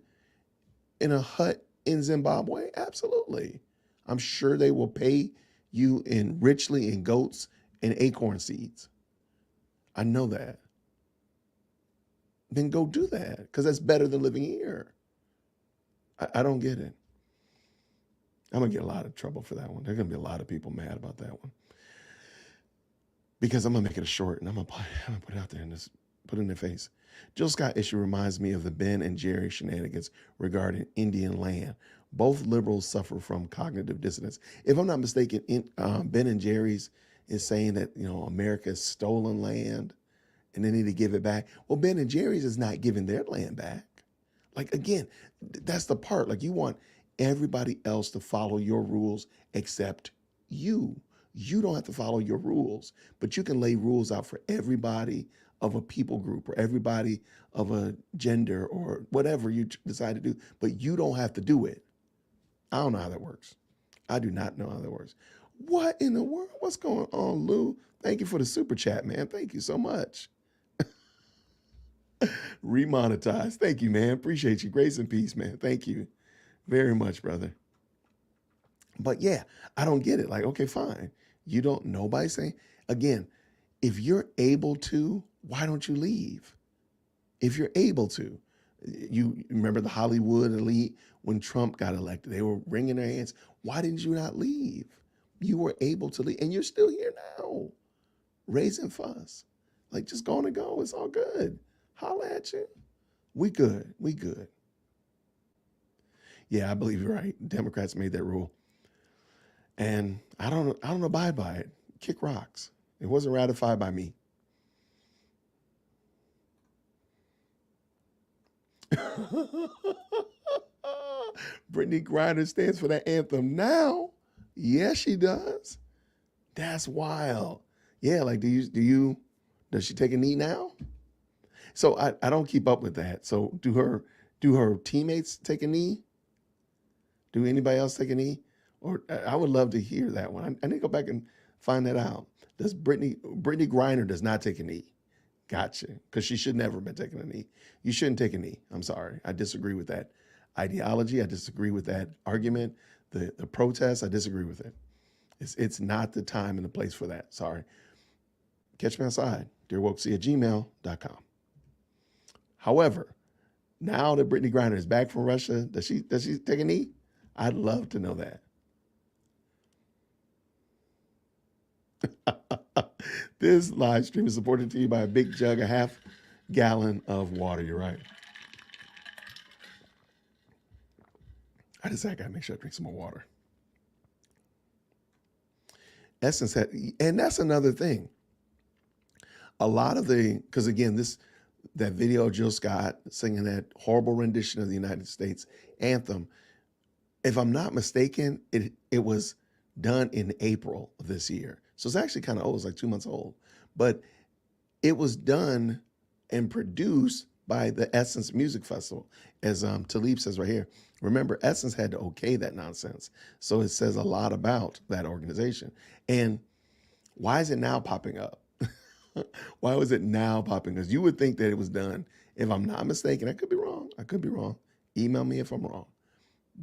Speaker 1: in a hut in Zimbabwe. Absolutely. I'm sure they will pay you in richly in goats and acorn seeds. I know that. Then go do that because that's better than living here. I don't get it. I'm gonna get a lot of trouble for that one. There's gonna be a lot of people mad about that one because I'm gonna make it a short and I'm gonna put it out there and just put it in their face. Jill Scott issue reminds me of the Ben and Jerry shenanigans regarding Indian land. Both liberals suffer from cognitive dissonance. If I'm not mistaken, Ben and Jerry's is saying that America has stolen land and they need to give it back. Well, Ben and Jerry's is not giving their land back. Like again, that's the part. Like you want everybody else to follow your rules except you. You don't have to follow your rules, but you can lay rules out for everybody of a people group or everybody of a gender or whatever you decide to do, but you don't have to do it. I don't know how that works. I do not know how that works. What in the world? What's going on, Lou? Thank you for the super chat, man. Thank you so much. Remonetize. Thank you, man. Appreciate you. Grace and peace, man. Thank you very much, brother. But yeah, I don't get it. Like, okay, fine. You don't, nobody saying, again, if you're able to, why don't you leave? If you're able to, you remember the Hollywood elite when Trump got elected, they were wringing their hands. Why didn't you not leave? You were able to leave, and you're still here now, raising fuss. Like, just going to go. It's all good. Holla at you. We good. We good. Yeah, I believe you're right. Democrats made that rule. And I don't abide by it. Kick rocks. It wasn't ratified by me. Brittany Griner stands for that anthem now. Yes, she does. That's wild. Yeah, like does she take a knee now? So I don't keep up with that. So do her teammates take a knee? Do anybody else take a knee? Or I would love to hear that one. I need to go back and find that out. Does Brittany Griner does not take a knee? Gotcha. Because she should never have been taking a knee. You shouldn't take a knee. I'm sorry. I disagree with that ideology. I disagree with that argument. The protest, I disagree with it. It's not the time and the place for that. Sorry. Catch me outside. DearWokesy@gmail.com. However, now that Brittany Griner is back from Russia, does she take a knee? I'd love to know that. This live stream is supported to you by a big jug, a half gallon of water. You're right. I gotta make sure I drink some more water. Essence had, and that's another thing. A lot of because again, that video of Jill Scott singing that horrible rendition of the United States anthem, if I'm not mistaken, it was done in April of this year. So it's actually kind of old. It's like 2 months old. But it was done and produced by the Essence Music Festival, as Talib says right here. Remember, Essence had to okay that nonsense. So it says a lot about that organization. And why is it now popping up? Why was it now popping? Because you would think that it was done, if I'm not mistaken. I could be wrong. Email me if I'm wrong.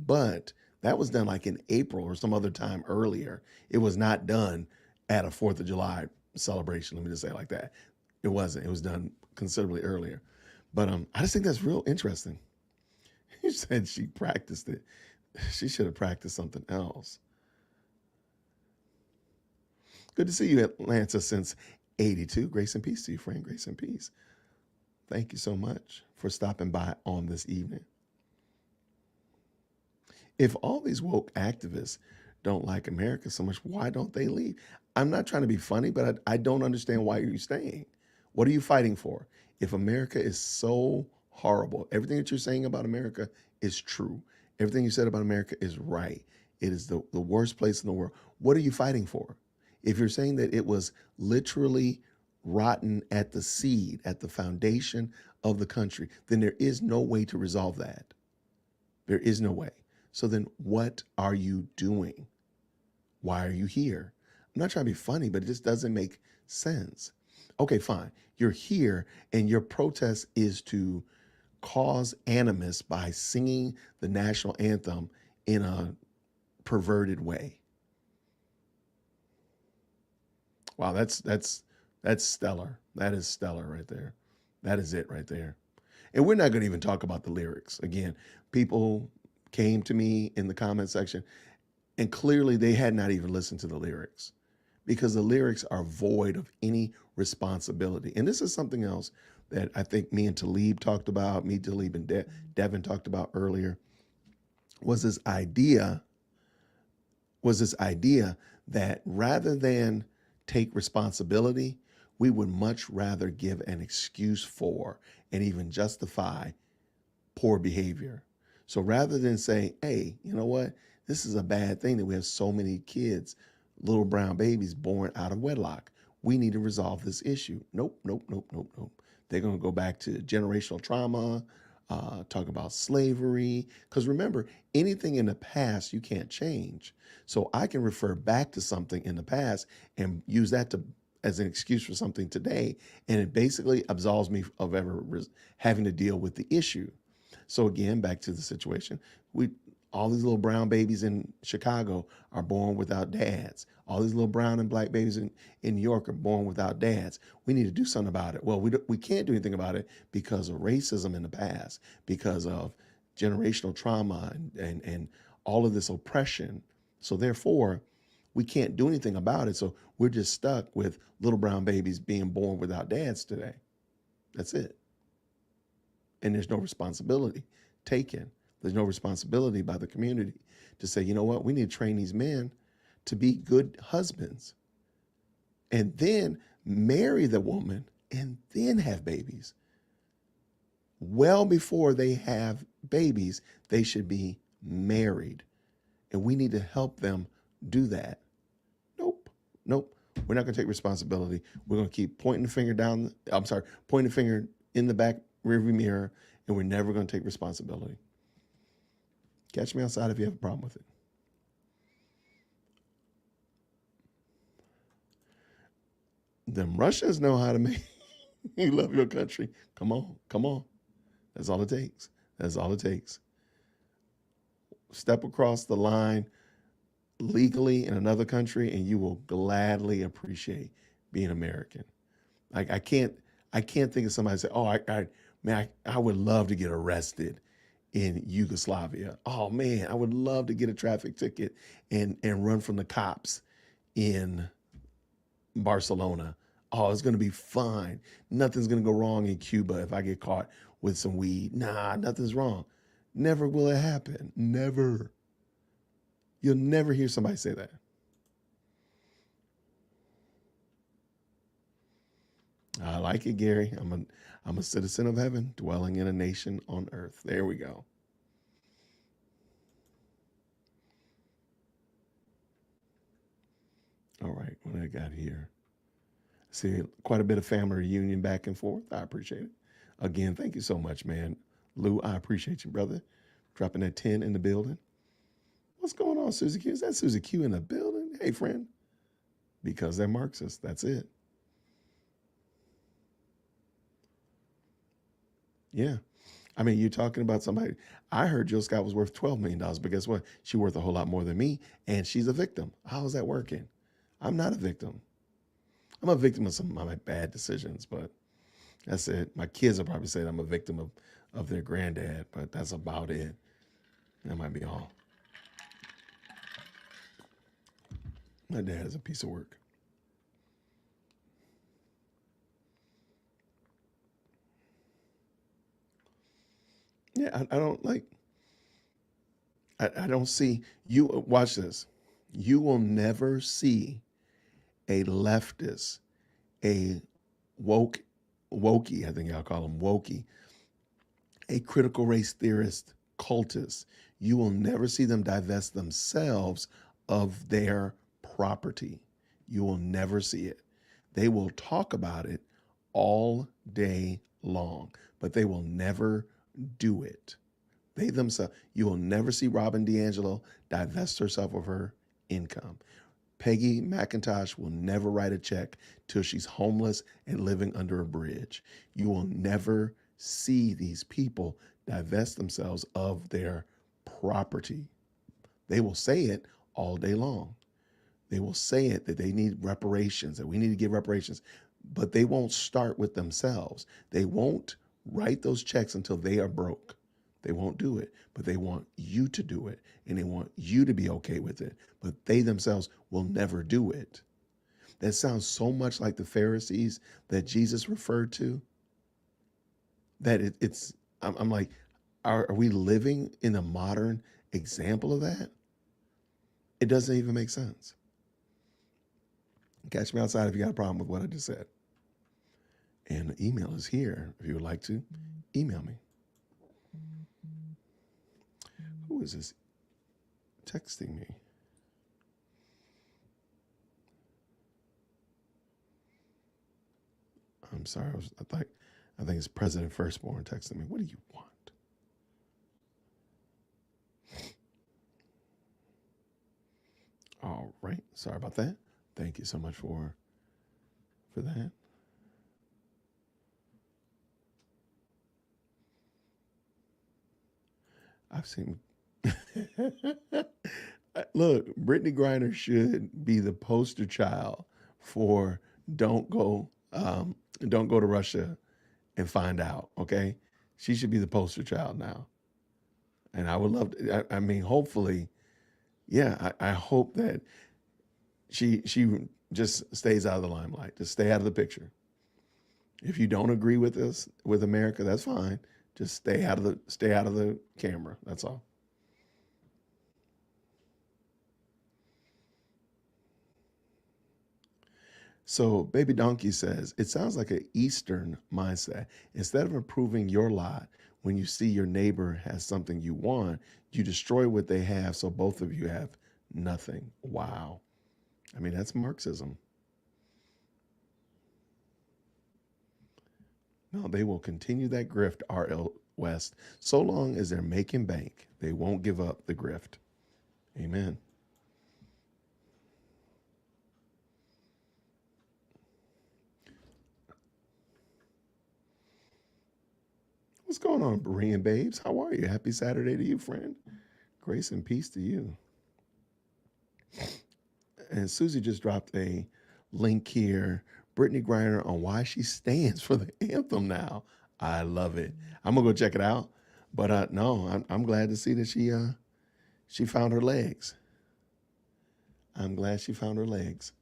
Speaker 1: But that was done like in April or some other time earlier. It was not done at a 4th of July celebration. Let me just say it like that. It wasn't. It was done considerably earlier. But I just think that's real interesting. You said she practiced it. She should have practiced something else. Good to see you, Atlanta, since 82. Grace and peace to you, friend. Grace and peace. Thank you so much for stopping by on this evening. If all these woke activists don't like America so much, why don't they leave? I'm not trying to be funny, but I don't understand why you're staying. What are you fighting for? If America is so horrible, everything that you're saying about America is true. Everything you said about America is right. It is the worst place in the world. What are you fighting for? If you're saying that it was literally rotten at the seed, at the foundation of the country, then there is no way to resolve that. There is no way. So then what are you doing? Why are you here? I'm not trying to be funny, but it just doesn't make sense. Okay, fine. You're here and your protest is to cause animus by singing the national anthem in a perverted way. Wow, that's stellar. That is stellar right there. That is it right there. And we're not going to even talk about the lyrics. Again, people came to me in the comment section and clearly they had not even listened to the lyrics because the lyrics are void of any responsibility. And this is something else that I think me and Talib talked about, Talib and Devin talked about earlier, was this idea that rather than take responsibility, we would much rather give an excuse for and even justify poor behavior. So rather than say, hey, you know what? This is a bad thing that we have so many kids, little brown babies born out of wedlock. We need to resolve this issue. Nope. They're going to go back to generational trauma, talk about slavery. Because remember, anything in the past you can't change. So I can refer back to something in the past and use that as an excuse for something today, and it basically absolves me of ever having to deal with the issue. So again, back to the situation, we all these little brown babies in Chicago are born without dads. All these little brown and black babies in New York are born without dads. We need to do something about it. Well, we can't do anything about it because of racism in the past, because of generational trauma and all of this oppression. So therefore, we can't do anything about it. So we're just stuck with little brown babies being born without dads today. That's it. And there's no responsibility taken. There's no responsibility by the community to say, you know what, we need to train these men to be good husbands and then marry the woman and then have babies. Well before they have babies, they should be married. And we need to help them do that. Nope. Nope. We're not going to take responsibility. We're going to keep pointing the finger pointing the finger in the back rearview mirror, and we're never going to take responsibility. Catch me outside if you have a problem with it. Them Russians know how to make you love your country. Come on, come on. That's all it takes. That's all it takes. Step across the line legally in another country, and you will gladly appreciate being American. Like I can't think of somebody say, "Oh, I would love to get arrested in Yugoslavia. Oh man, I would love to get a traffic ticket and run from the cops in Barcelona. Oh, it's going to be fine. Nothing's going to go wrong in Cuba if I get caught with some weed. Nah, nothing's wrong." Never will it happen. Never. You'll never hear somebody say that. I like it, Gary. I'm a citizen of heaven, dwelling in a nation on earth. There we go. All right, what I got here? See, quite a bit of family reunion back and forth. I appreciate it. Again, thank you so much, man. Lou, I appreciate you, brother. Dropping that 10 in the building. What's going on, Susie Q? Is that Susie Q in the building? Hey, friend. Because they're Marxists. That's it. Yeah. I mean, you're talking about somebody. I heard Jill Scott was worth $12 million, but guess what? She's worth a whole lot more than me, and she's a victim. How is that working? I'm not a victim. I'm a victim of some of my bad decisions, but that's it. My kids will probably say I'm a victim of their granddad, but that's about it. That might be all. My dad is a piece of work. Yeah, I don't like, I don't see, you watch this. You will never see a leftist, a wokey, I think I'll call them wokey, a critical race theorist cultist. You will never see them divest themselves of their property. You will never see it. They will talk about it all day long, but they will never do it. They themselves, you will never see Robin DiAngelo divest herself of her income. Peggy McIntosh will never write a check till she's homeless and living under a bridge. You will never see these people divest themselves of their property. They will say it all day long. They will say it that they need reparations, that we need to give reparations, but they won't start with themselves. They won't write those checks until they are broke. They won't do it, but they want you to do it, and they want you to be okay with it, but they themselves will never do it. That sounds so much like the Pharisees that Jesus referred to, that I'm like, are we living in a modern example of that? It doesn't even make sense. Catch me outside if you got a problem with what I just said. And the email is here if you would like to email me. Who is this texting me? I'm sorry. I think it's President Firstborn texting me. What do you want? All right. Sorry about that. Thank you so much for that. I've seen. Look, Brittany Griner should be the poster child for don't go, don't go to Russia and find out. Okay, she should be the poster child now, and I would love. I mean, hopefully, yeah. I hope that she just stays out of the limelight, just stay out of the picture. If you don't agree with us with America, that's fine. Just stay out of the camera. That's all. So, Baby Donkey says, it sounds like an Eastern mindset. Instead of improving your lot, when you see your neighbor has something you want, you destroy what they have so both of you have nothing. Wow. I mean, that's Marxism. No, they will continue that grift, R.L. West. So long as they're making bank, they won't give up the grift. Amen. What's going on, Berean babes? How are you? Happy Saturday to you, friend. Grace and peace to you. And Susie just dropped a link here. Brittany Griner on why she stands for the anthem now. I love it. I'm gonna go check it out. But no, I'm glad to see that she found her legs. I'm glad she found her legs.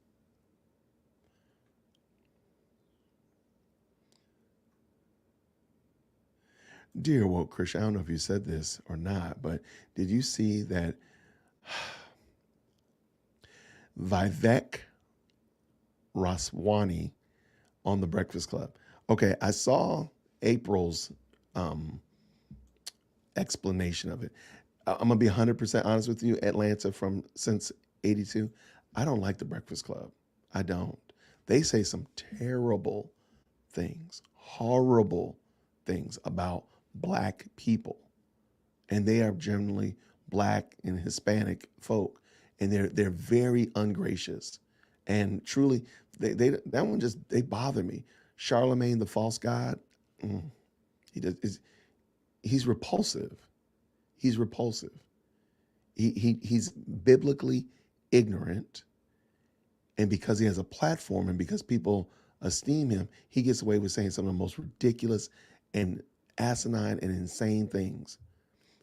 Speaker 1: Dear woke Christian, I don't know if you said this or not, but did you see that Vivek Raswani on the Breakfast Club? Okay, I saw April's um, explanation of it. I'm gonna be 100% honest with you. Atlanta from since '82, I don't like the Breakfast Club. I don't. They say some terrible things, horrible things about black people, and they are generally black and Hispanic folk, and they're very ungracious, and truly, they that one just they bother me. Charlemagne the false god, mm, he does is he's repulsive. He's repulsive. He's biblically ignorant, and because he has a platform and because people esteem him, he gets away with saying some of the most ridiculous and asinine and insane things.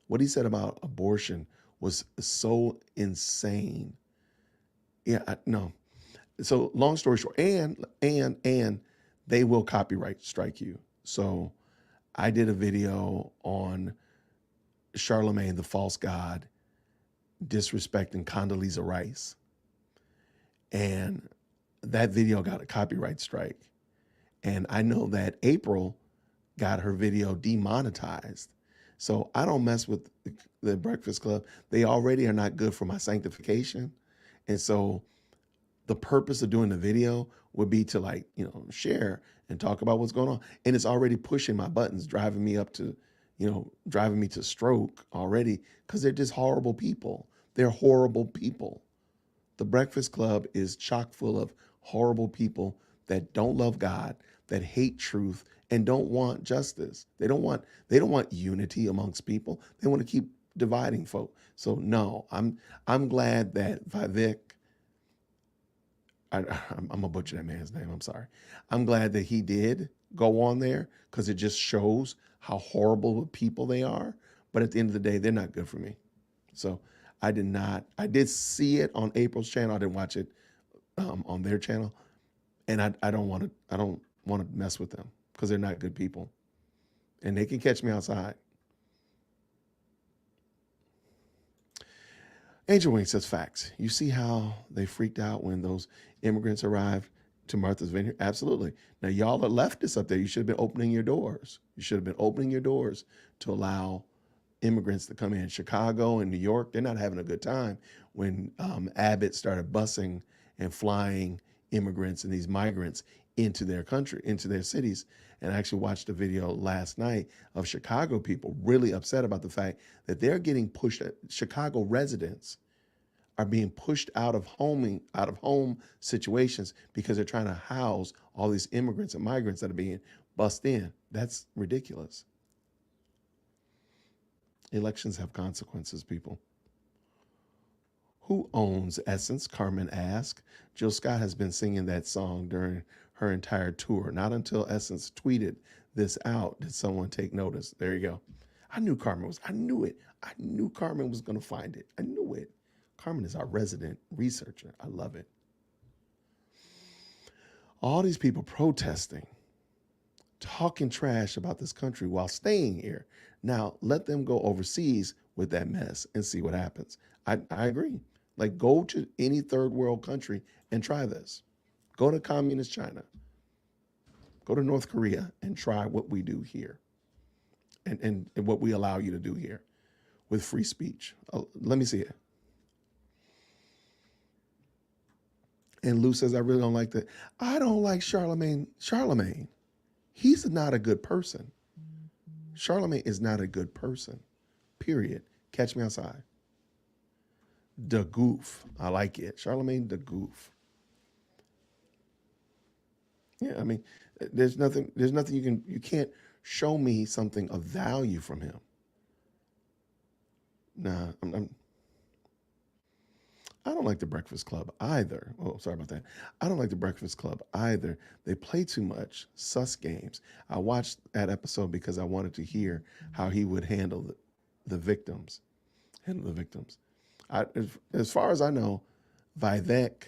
Speaker 1: What he said about abortion was so insane. Yeah, no. So long story short, and they will copyright strike you. So I did a video on Charlemagne the false god disrespecting Condoleezza Rice, and that video got a copyright strike. And I know that April got her video demonetized. So I don't mess with the Breakfast Club. They already are not good for my sanctification. And so the purpose of doing the video would be to, like, share and talk about what's going on. And it's already pushing my buttons, driving me up to, driving me to stroke already, because they're just horrible people. They're horrible people. The Breakfast Club is chock full of horrible people that don't love God, that hate truth, and don't want justice. They don't want unity amongst people. They want to keep dividing folk. So no, I'm glad that Vivek, I'm gonna butcher that man's name. I'm sorry. I'm glad that he did go on there, because it just shows how horrible of people they are. But at the end of the day, they're not good for me. So I did not. I did see it on April's channel. I didn't watch it on their channel, and I don't want to. I don't want to mess with them because they're not good people, and they can catch me outside. Angel Wing says facts. You see how they freaked out when those immigrants arrived to Martha's Vineyard? Absolutely. Now, y'all are leftists up there. You should have been opening your doors. You should have been opening your doors to allow immigrants to come in. Chicago and New York, they're not having a good time when Abbott started busing and flying immigrants and these migrants into their country, into their cities. And I actually watched a video last night of Chicago people really upset about the fact that they're getting pushed, Chicago residents are being pushed out of home situations because they're trying to house all these immigrants and migrants that are being bussed in. That's ridiculous. Elections have consequences, people. Who owns Essence? Carmen asked. Jill Scott has been singing that song during her entire tour. Not until Essence tweeted this out did someone take notice. There you go. I knew it. I knew Carmen was going to find it. I knew it. Carmen is our resident researcher. I love it. All these people protesting, talking trash about this country while staying here. Now let them go overseas with that mess and see what happens. I agree. Like, go to any third world country and try this. Go to communist China. Go to North Korea and try what we do here and what we allow you to do here with free speech. Let me see it. And Lou says, I really don't like that. I don't like Charlemagne. Charlemagne, he's not a good person. Charlemagne is not a good person, period. Catch me outside. The goof. I like it. Charlemagne the goof. Yeah, I mean, there's nothing you can't show me something of value from him. Nah, I don't like the Breakfast Club either. Oh, sorry about that. I don't like the Breakfast Club either. They play too much sus games. I watched that episode because I wanted to hear how he would handle the victims. Handle the victims. As far as I know, Vivek,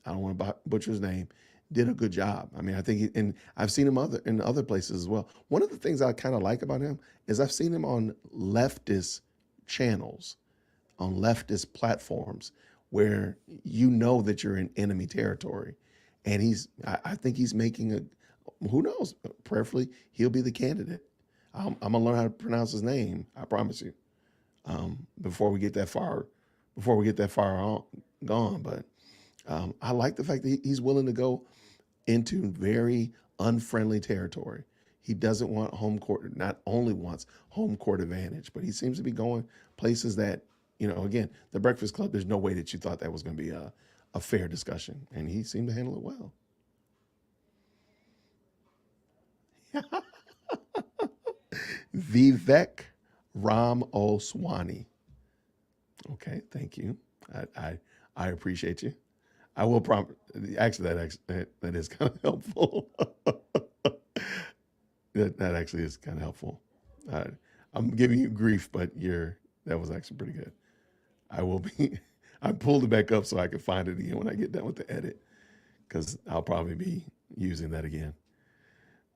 Speaker 1: I don't want to butcher his name, did a good job. I mean, I think, and I've seen him in other places as well. One of the things I kind of like about him is I've seen him on leftist channels, on leftist platforms, where you know that you're in enemy territory, and I think he's making who knows? Prayerfully, he'll be the candidate. I'm gonna learn how to pronounce his name. I promise you. Before we get that far gone. But I like the fact that he's willing to go into very unfriendly territory. He doesn't want home court, not only wants home court advantage, but he seems to be going places that, again, the Breakfast Club, there's no way that you thought that was going to be a fair discussion. And he seemed to handle it well. Vivek Ram Oswani. Okay, thank you. I appreciate you. I will actually that is kind of helpful. that actually is kind of helpful. I'm giving you grief, but that was actually pretty good. I pulled it back up so I could find it again when I get done with the edit, because I'll probably be using that again.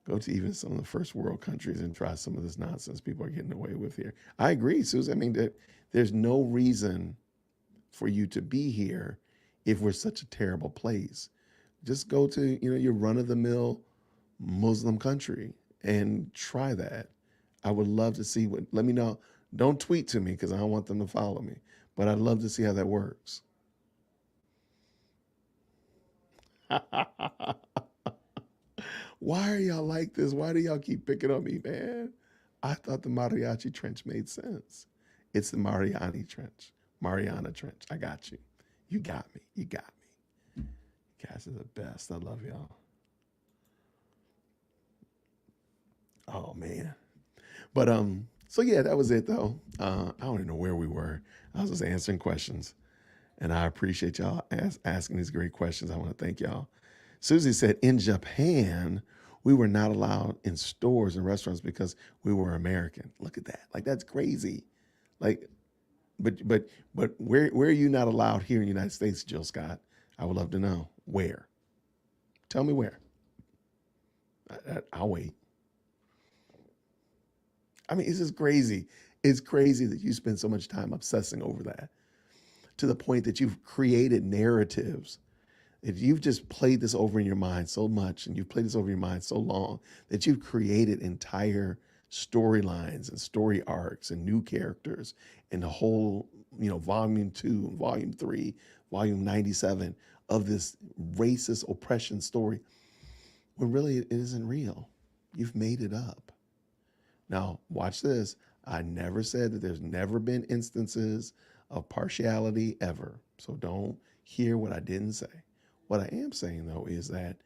Speaker 1: Go to even some of the first world countries and try some of this nonsense people are getting away with here. I agree, Susan. I mean, there's no reason for you to be here if we're such a terrible place. Just go to, your run-of-the-mill Muslim country and try that. I would love to see let me know. Don't tweet to me because I don't want them to follow me, but I'd love to see how that works. Why are y'all like this? Why do y'all keep picking on me, man? I thought the Mariachi Trench made sense. It's the Mariana Trench. I got you. You got me. You guys are the best. I love y'all. Oh man. But so yeah, that was it though. I don't even know where we were. I was just answering questions. And I appreciate y'all asking these great questions. I want to thank y'all. Susie said, in Japan, we were not allowed in stores and restaurants because we were American. Look at that. Like, that's crazy. Like, but where are you not allowed here in the United States, Jill Scott? I would love to know. Where? Tell me where. I'll wait. I mean, it's just crazy. It's crazy that you spend so much time obsessing over that, to the point that you've created narratives. If you've just played this over in your mind so much, and you've played this over your mind so long, that you've created entire storylines and story arcs and new characters and the whole, volume 2, volume 3, volume 97 of this racist oppression story, when really it isn't real. You've made it up. Now, watch this. I never said that there's never been instances of partiality ever. So don't hear what I didn't say. What I am saying, though, is that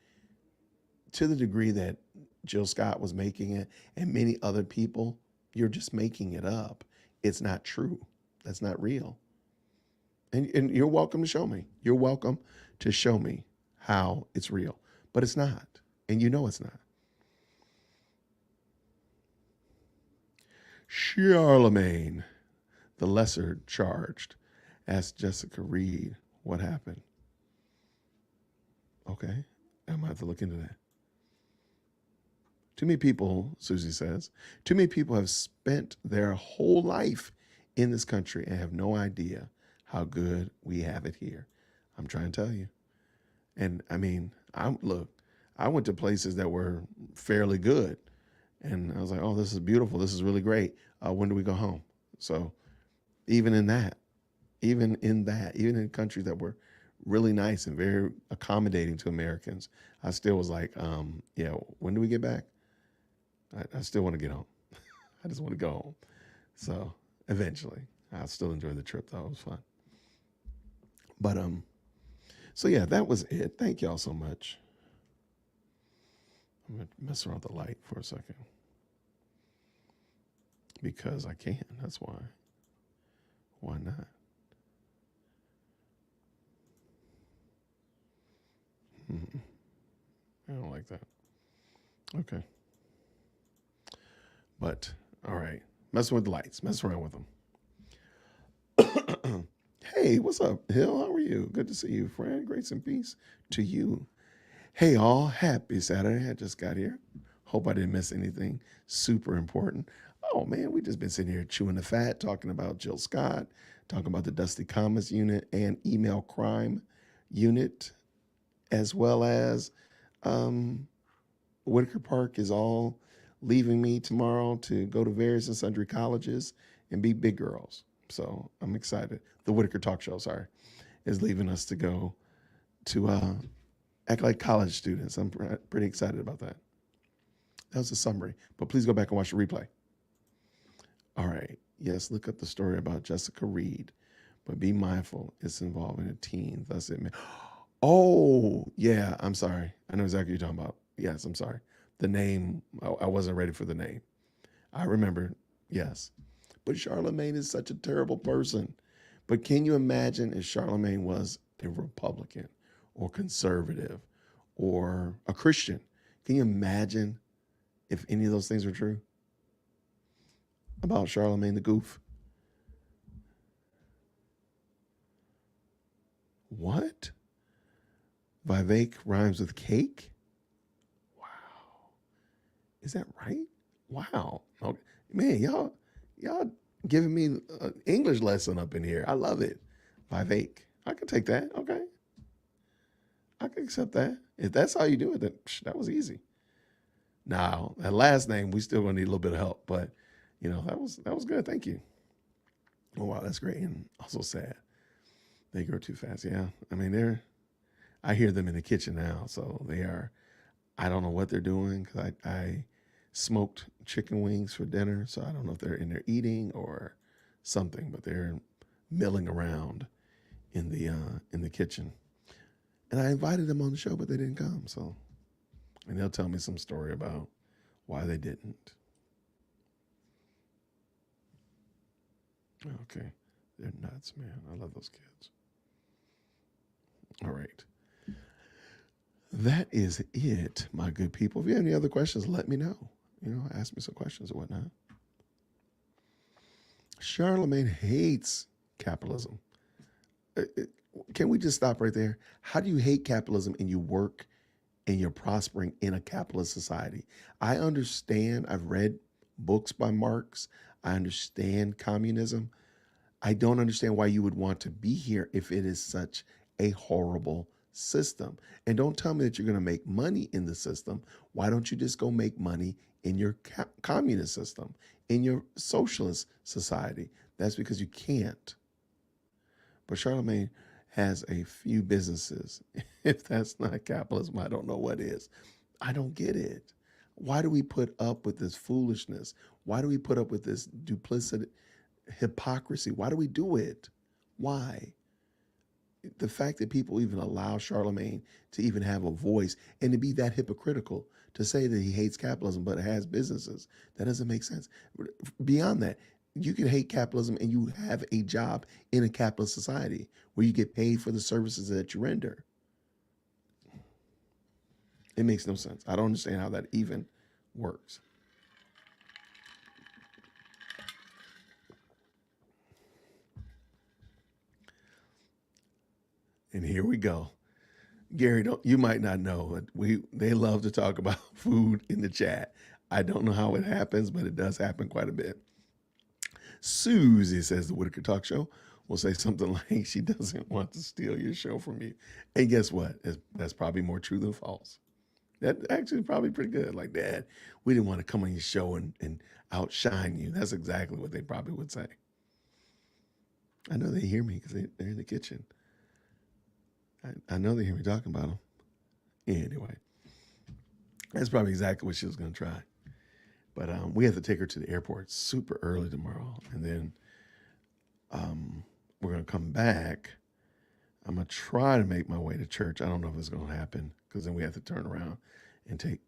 Speaker 1: to the degree that Jill Scott was making it and many other people, you're just making it up. It's not true. That's not real. And you're welcome to show me. You're welcome to show me how it's real. But it's not. And you know it's not. Charlemagne, the lesser charged, asked Jessica Reed what happened. Okay. I might have to look into that. Too many people, Susie says, too many people have spent their whole life in this country and have no idea how good we have it here. I'm trying to tell you. And I mean, I went to places that were fairly good. And I was like, oh, this is beautiful. This is really great. When do we go home? So even in that, even in countries that were really nice and very accommodating to Americans, I still was like, yeah, when do we get back? I still want to get home. I just want to go home. So eventually, I'll still enjoy the trip though. It was fun. But so yeah, that was it. Thank y'all so much. I'm gonna mess around with the light for a second because I can. That's why. Why not? I don't like that. Okay. But all right, messing with the lights, mess around with them. Hey, what's up, Hill? How are you? Good to see you, friend. Grace and peace to you. Hey, all. Happy Saturday. I just got here. Hope I didn't miss anything super important. Oh, man, we just been sitting here chewing the fat, talking about Jill Scott, talking about the Dusty Comments unit and email crime unit, as well as Whitaker Park is all leaving me tomorrow to go to various and sundry colleges and be big girls. So I'm excited. The Whitaker Talk Show, sorry, is leaving us to go to act like college students. I'm pretty excited about that. That was a summary, but please go back and watch the replay. All right. Yes, look up the story about Jessica Reed, but be mindful it's involving a teen. Thus it may. Oh, yeah. I'm sorry. I know exactly what you're talking about. Yes, I'm sorry. The name, I wasn't ready for the name. I remember, yes. But Charlemagne is such a terrible person. But can you imagine if Charlemagne was a Republican or conservative or a Christian? Can you imagine if any of those things were true about Charlemagne the Goof? What? Vivek rhymes with cake? Wow. Is that right? Wow. Okay. Man, y'all giving me an English lesson up in here. I love it. Vivek. I can take that. Okay. I can accept that. If that's how you do it, then that was easy. Now, that last name, we still gonna need a little bit of help, but that was good. Thank you. Oh wow, that's great. And also sad. They grow too fast. Yeah. I mean, I hear them in the kitchen now, so they are. I don't know what they're doing because I smoked chicken wings for dinner, so I don't know if they're in there eating or something, but they're milling around in the kitchen. And I invited them on the show, but they didn't come. So, and they'll tell me some story about why they didn't. Okay, they're nuts, man. I love those kids. All right. That is it, my good people. If you have any other questions, let me know. Ask me some questions or whatnot. Charlemagne hates capitalism. Can we just stop right there? How do you hate capitalism and you work and you're prospering in a capitalist society? I understand. I've read books by Marx. I understand communism. I don't understand why you would want to be here if it is such a horrible system. And don't tell me that you're going to make money in the system. Why don't you just go make money in your communist system, in your socialist society? That's because you can't. But Charlemagne has a few businesses. If that's not capitalism, I don't know what is. I don't get it. Why do we put up with this foolishness? Why do we put up with this duplicity, hypocrisy? Why do we do it? Why? The fact that people even allow Charlemagne to even have a voice and to be that hypocritical to say that he hates capitalism but has businesses, that doesn't make sense. Beyond that, you can hate capitalism and you have a job in a capitalist society where you get paid for the services that you render. It makes no sense. I don't understand how that even works. And here we go. Gary, don't you might not know, but they love to talk about food in the chat. I don't know how it happens, but it does happen quite a bit. Susie says the Whitaker Talk Show will say something like she doesn't want to steal your show from you. And guess what? That's probably more true than false. That actually is probably pretty good. Like, Dad, we didn't want to come on your show and outshine you. That's exactly what they probably would say. I know they hear me because they're in the kitchen. I know they hear me talking about them. Anyway, that's probably exactly what she was going to try. But we have to take her to the airport super early tomorrow. And then we're going to come back. I'm going to try to make my way to church. I don't know if it's going to happen because then we have to turn around and take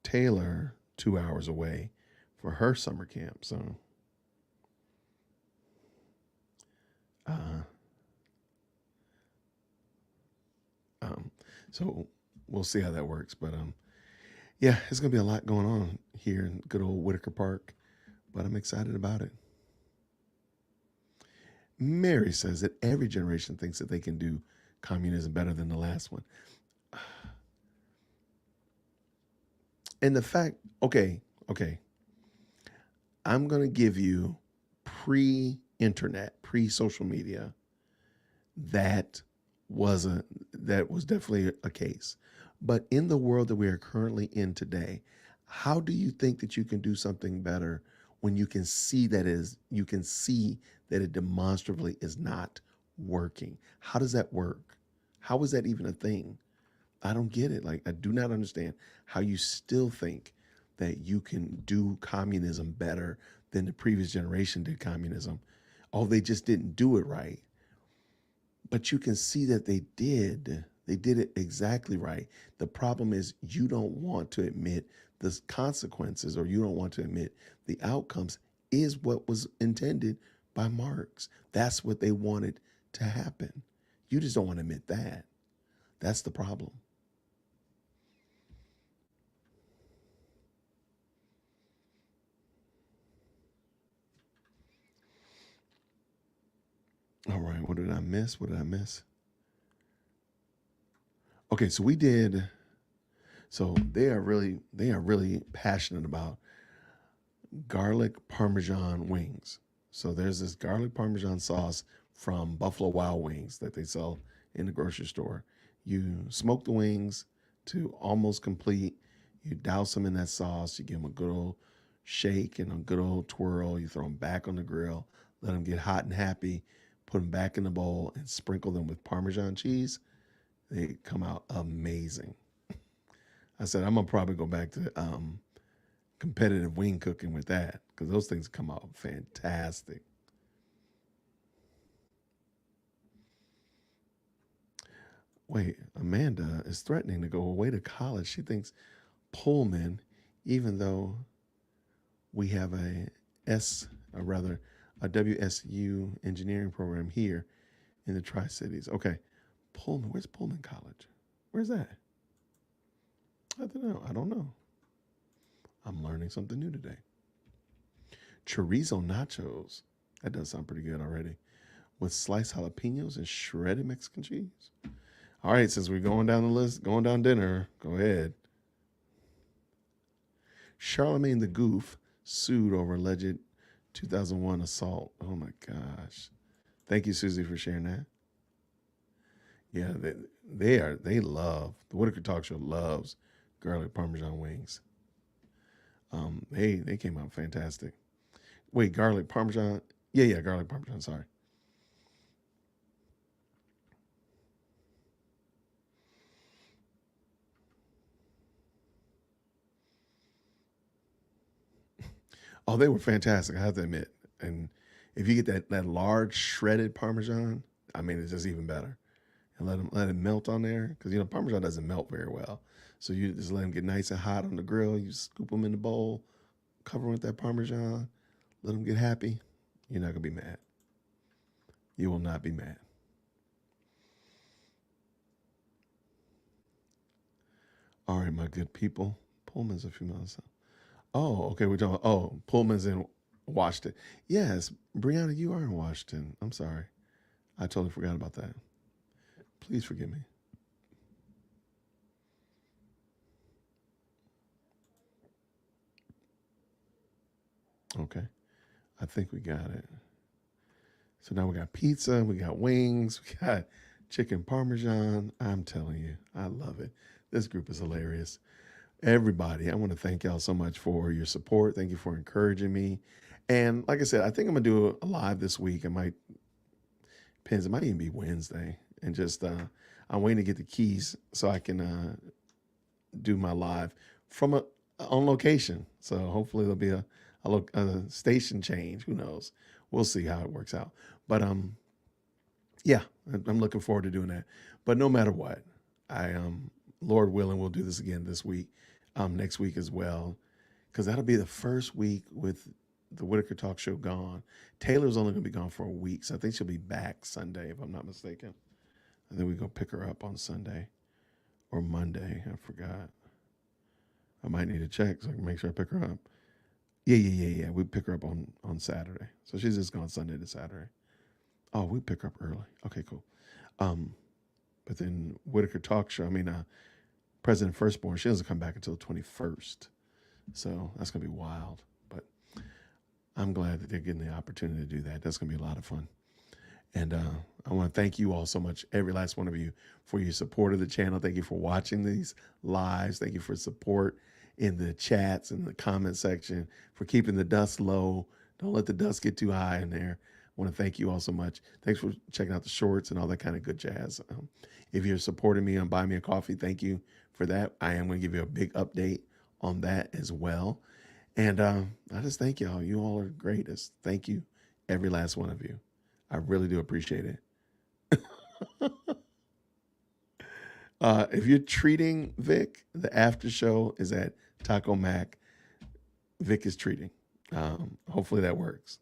Speaker 1: Taylor 2 hours away for her summer camp. So, so we'll see how that works. But yeah, it's going to be a lot going on here in good old Whitaker Park, but I'm excited about it. Mary says that every generation thinks that they can do communism better than the last one. And the fact, okay, I'm going to give you pre-internet, pre-social media, that was definitely a case. But in the world that we are currently in today, how do you think that you can do something better when you can see that it demonstrably is not working? How does that work? How is that even a thing? I don't get it. Like, I do not understand how you still think that you can do communism better than the previous generation did communism. Oh, they just didn't do it right. But you can see that they did. They did it exactly right. The problem is you don't want to admit the consequences, or you don't want to admit the outcomes is what was intended by Marx. That's what they wanted to happen. You just don't want to admit that. That's the problem. All right, what did I miss? Okay, so they are really passionate about garlic Parmesan wings. So there's this garlic Parmesan sauce from Buffalo Wild Wings that they sell in the grocery store. You smoke the wings to almost complete. You douse them in that sauce. You give them a good old shake and a good old twirl. You throw them back on the grill, let them get hot and happy, put them back in the bowl, and sprinkle them with Parmesan cheese. They come out amazing. I said, I'm going to probably go back to competitive wing cooking with that because those things come out fantastic. Wait, Amanda is threatening to go away to college. She thinks Pullman, even though we have a WSU engineering program here in the Tri-Cities. Okay, Pullman, where's Pullman College? Where's that? I don't know. I'm learning something new today. Chorizo nachos. That does sound pretty good already. With sliced jalapenos and shredded Mexican cheese. All right, since we're going down the list, going down dinner, go ahead. Charlemagne the Goof sued over alleged 2001 assault. Oh my gosh. Thank you, Susie, for sharing that. Yeah, they love, the Whitaker Talk Show loves garlic Parmesan wings. They came out fantastic. Wait, garlic Parmesan? Yeah, garlic Parmesan, sorry. Oh, they were fantastic, I have to admit. And if you get that large shredded Parmesan, I mean, it's just even better. And let it melt on there because Parmesan doesn't melt very well. So you just let them get nice and hot on the grill. You scoop them in the bowl, cover them with that Parmesan, let them get happy. You're not gonna be mad. You will not be mad. All right, my good people. Pullman's a few miles. Oh, okay. We're talking. Oh, Pullman's in Washington. Yes, Brianna, you are in Washington. I'm sorry. I totally forgot about that. Please forgive me. Okay. I think we got it. So now we got pizza, we got wings, we got chicken parmesan. I'm telling you, I love it. This group is hilarious. Everybody, I want to thank y'all so much for your support. Thank you for encouraging me. And like I said, I think I'm gonna do a live this week. It might depends. It might even be Wednesday. And just I'm waiting to get the keys so I can do my live from on location. So hopefully there'll be a station change. Who knows? We'll see how it works out. But yeah, I'm looking forward to doing that. But no matter what, Lord willing, we'll do this again this week, next week as well, because that'll be the first week with the Whitaker Talk Show gone. Taylor's only going to be gone for a week, so I think she'll be back Sunday, if I'm not mistaken. I think we go pick her up on Sunday or Monday. I forgot. I might need to check so I can make sure I pick her up. Yeah. We pick her up on Saturday. So she's just gone Sunday to Saturday. Oh, we pick her up early. Okay, cool. But then Whitaker Talk Show, President Firstborn, she doesn't come back until the 21st. So that's going to be wild. But I'm glad that they're getting the opportunity to do that. That's going to be a lot of fun. And I want to thank you all so much, every last one of you, for your support of the channel. Thank you for watching these lives. Thank you for support in the chats and the comment section, for keeping the dust low. Don't let the dust get too high in there. I want to thank you all so much. Thanks for checking out the shorts and all that kind of good jazz. If you're supporting me on Buy Me a Coffee, thank you for that. I am going to give you a big update on that as well. And I just thank y'all. You all are greatest. Thank you, every last one of you. I really do appreciate it. If you're treating Vic, the after show is at Taco Mac. Vic is treating. Hopefully that works.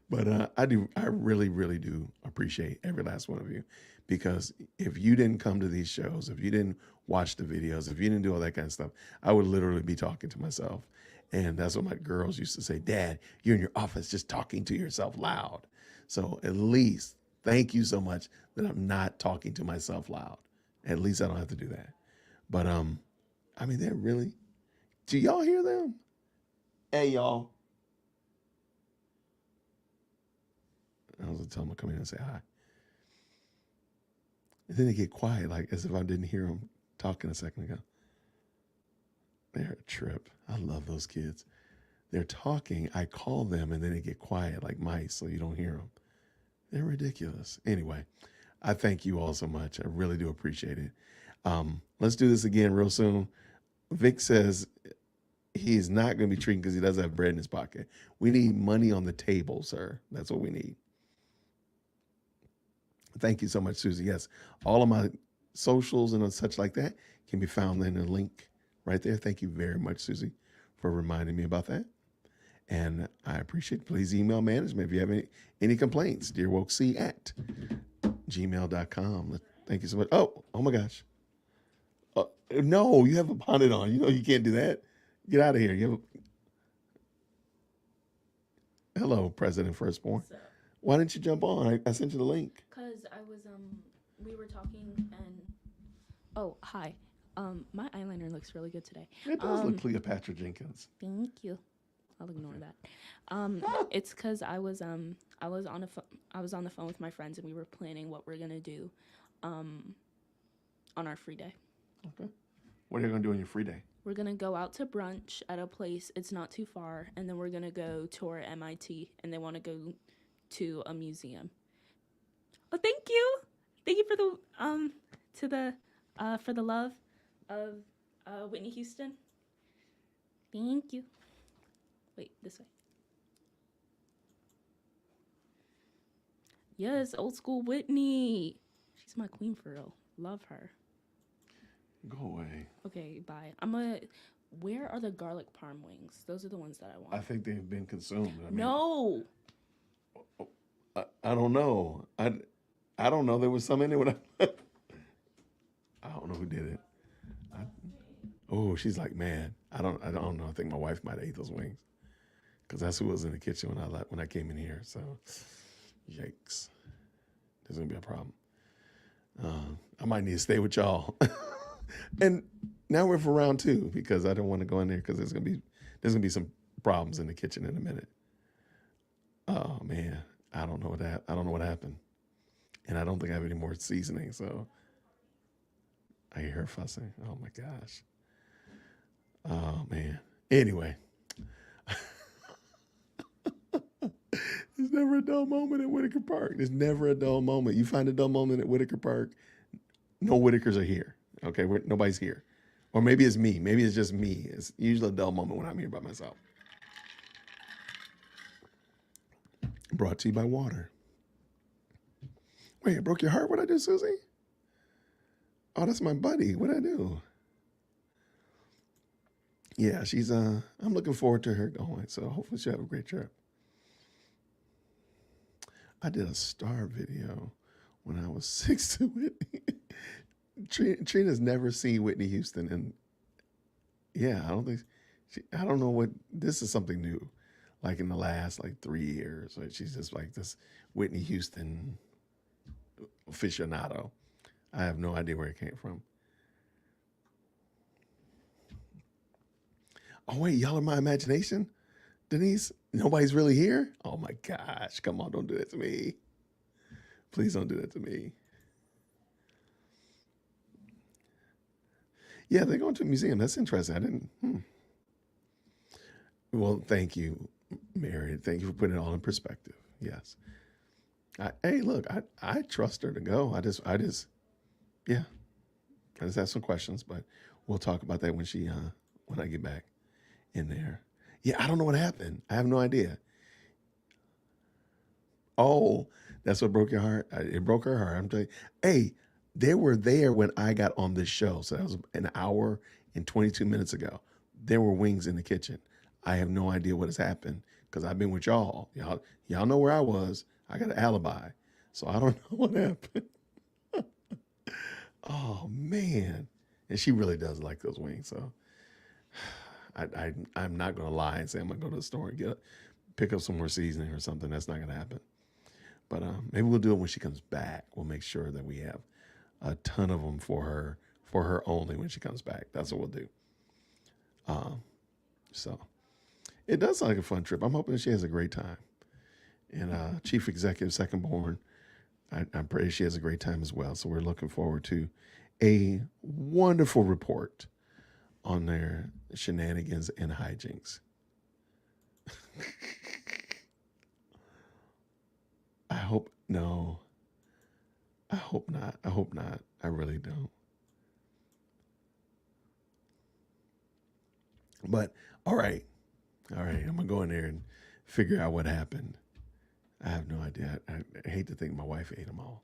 Speaker 1: But I really, really do appreciate every last one of you, because if you didn't come to these shows, if you didn't watch the videos, if you didn't do all that kind of stuff, I would literally be talking to myself. And that's what my girls used to say, Dad, you're in your office just talking to yourself loud. So at least thank you so much that I'm not talking to myself loud. At least I don't have to do that. But they're really, do y'all hear them? Hey, y'all. I was gonna tell them to come in and say hi. And then they get quiet, like as if I didn't hear them talking a second ago. They're a trip. I love those kids. They're talking, I call them, and then they get quiet like mice so you don't hear them. They're ridiculous. Anyway, I thank you all so much. I really do appreciate it. Let's do this again real soon. Vic says he's not going to be treating because he doesn't have bread in his pocket. We need money on the table, sir. That's what we need. Thank you so much, Susie. Yes, all of my socials and such like that can be found in a link right there. Thank you very much, Susie, for reminding me about that. And I appreciate it. Please email management if you have any complaints. DearWokeC@gmail.com. Thank you so much. Oh my gosh. No, you have a bonnet on. You know you can't do that. Get out of here. Hello, President Firstborn.
Speaker 3: So,
Speaker 1: Why didn't you jump on? I sent you the link.
Speaker 3: cause I was we were talking and oh hi, my eyeliner looks really good today.
Speaker 1: It does look Cleopatra Jenkins.
Speaker 3: Thank you. I'll ignore that. It's cause I was on the phone with my friends and we were planning what we're gonna do, on our free day.
Speaker 1: Okay. What are you going to do on your free day?
Speaker 3: We're gonna go out to brunch at a place. It's not too far, and then we're gonna go tour MIT, and they want to go to a museum. Oh, thank you for the for the love of Whitney Houston. Thank you. Wait, this way. Yes, old school Whitney. She's my queen for real. Love her.
Speaker 1: Go away.
Speaker 3: Okay, bye. Where are the garlic parm wings? Those are the ones that I
Speaker 1: I
Speaker 3: want.
Speaker 1: think they've been consumed. I mean,
Speaker 3: No.
Speaker 1: I don't know. I don't know. There was some in there when I don't know who did it. I, oh, she's like, man, I don't know. I think my wife might have ate those wings because that's who was in the kitchen when I came in here. So, yikes, there's gonna be a problem. I might need to stay with y'all. And now we're for round two because I don't want to go in there because there's gonna be some problems in the kitchen in a minute. Oh man, I don't know what happened, and I don't think I have any more seasoning. So I hear her fussing. Oh my gosh. Oh man. Anyway, there's never a dull moment at Whitaker Park. There's never a dull moment. You find a dull moment at Whitaker Park, no Whitakers are here. Okay, nobody's here. Or maybe it's me. Maybe it's just me. It's usually a dull moment when I'm here by myself. Brought to you by water. Wait, it broke your heart? What'd I do, Susie? Oh, that's my buddy. What'd I do? Yeah, she's I'm looking forward to her going. So hopefully she'll have a great trip. I did a star video when I was 6 to Whitney. Trina's never seen Whitney Houston, and yeah, I don't know what this is something new, like in the last like 3 years. Right? She's just like this Whitney Houston aficionado. I have no idea where it came from. Oh wait, y'all are my imagination, Denise. Nobody's really here. Oh my gosh, come on, don't do that to me. Please don't do that to me. Yeah, they're going to a museum. That's interesting. I didn't. Well, thank you, Mary. Thank you for putting it all in perspective. Yes. Hey, look, I trust her to go. Yeah. I just have some questions, but we'll talk about that when I get back in there. Yeah, I don't know what happened. I have no idea. Oh, that's what broke your heart. It broke her heart. I'm telling you. Hey, they were there when I got on this show. So that was an hour and 22 minutes ago. There were wings in the kitchen. I have no idea what has happened because I've been with y'all. Y'all know where I was. I got an alibi. So I don't know what happened. Oh man. And she really does like those wings. So I'm not gonna lie and say I'm gonna go to the store and pick up some more seasoning or something. That's not gonna happen. But maybe we'll do it when she comes back. We'll make sure that we have a ton of them for her only when she comes back. That's what we'll do. So it does sound like a fun trip. I'm hoping she has a great time. And Chief Executive Second Born, I pray she has a great time as well. So we're looking forward to a wonderful report on their shenanigans and hijinks. I hope no. I hope not. I hope not. I really don't. But all right. All right. I'm gonna go in there and figure out what happened. I have no idea. I hate to think my wife ate them all.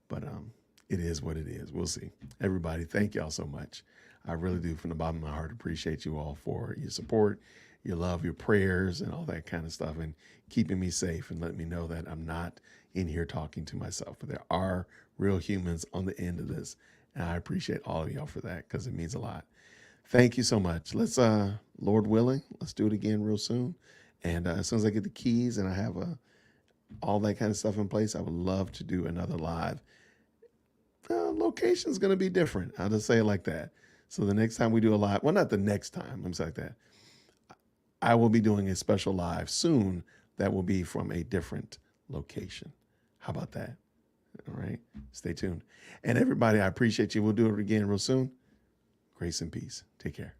Speaker 1: But it is what it is. We'll see. Everybody, thank y'all so much. I really do, from the bottom of my heart, appreciate you all for your support, your love, your prayers, and all that kind of stuff, and keeping me safe and letting me know that I'm not in here talking to myself. But there are real humans on the end of this, and I appreciate all of y'all for that because it means a lot. Thank you so much. Let's, Lord willing, let's do it again real soon. And as soon as I get the keys and I have all that kind of stuff in place, I would love to do another live. Location's going to be different. I'll just say it like that. So the next time we do a live, well, not the next time, let me say like that. I will be doing a special live soon that will be from a different location. How about that? All right. Stay tuned. And everybody, I appreciate you. We'll do it again real soon. Grace and peace. Take care.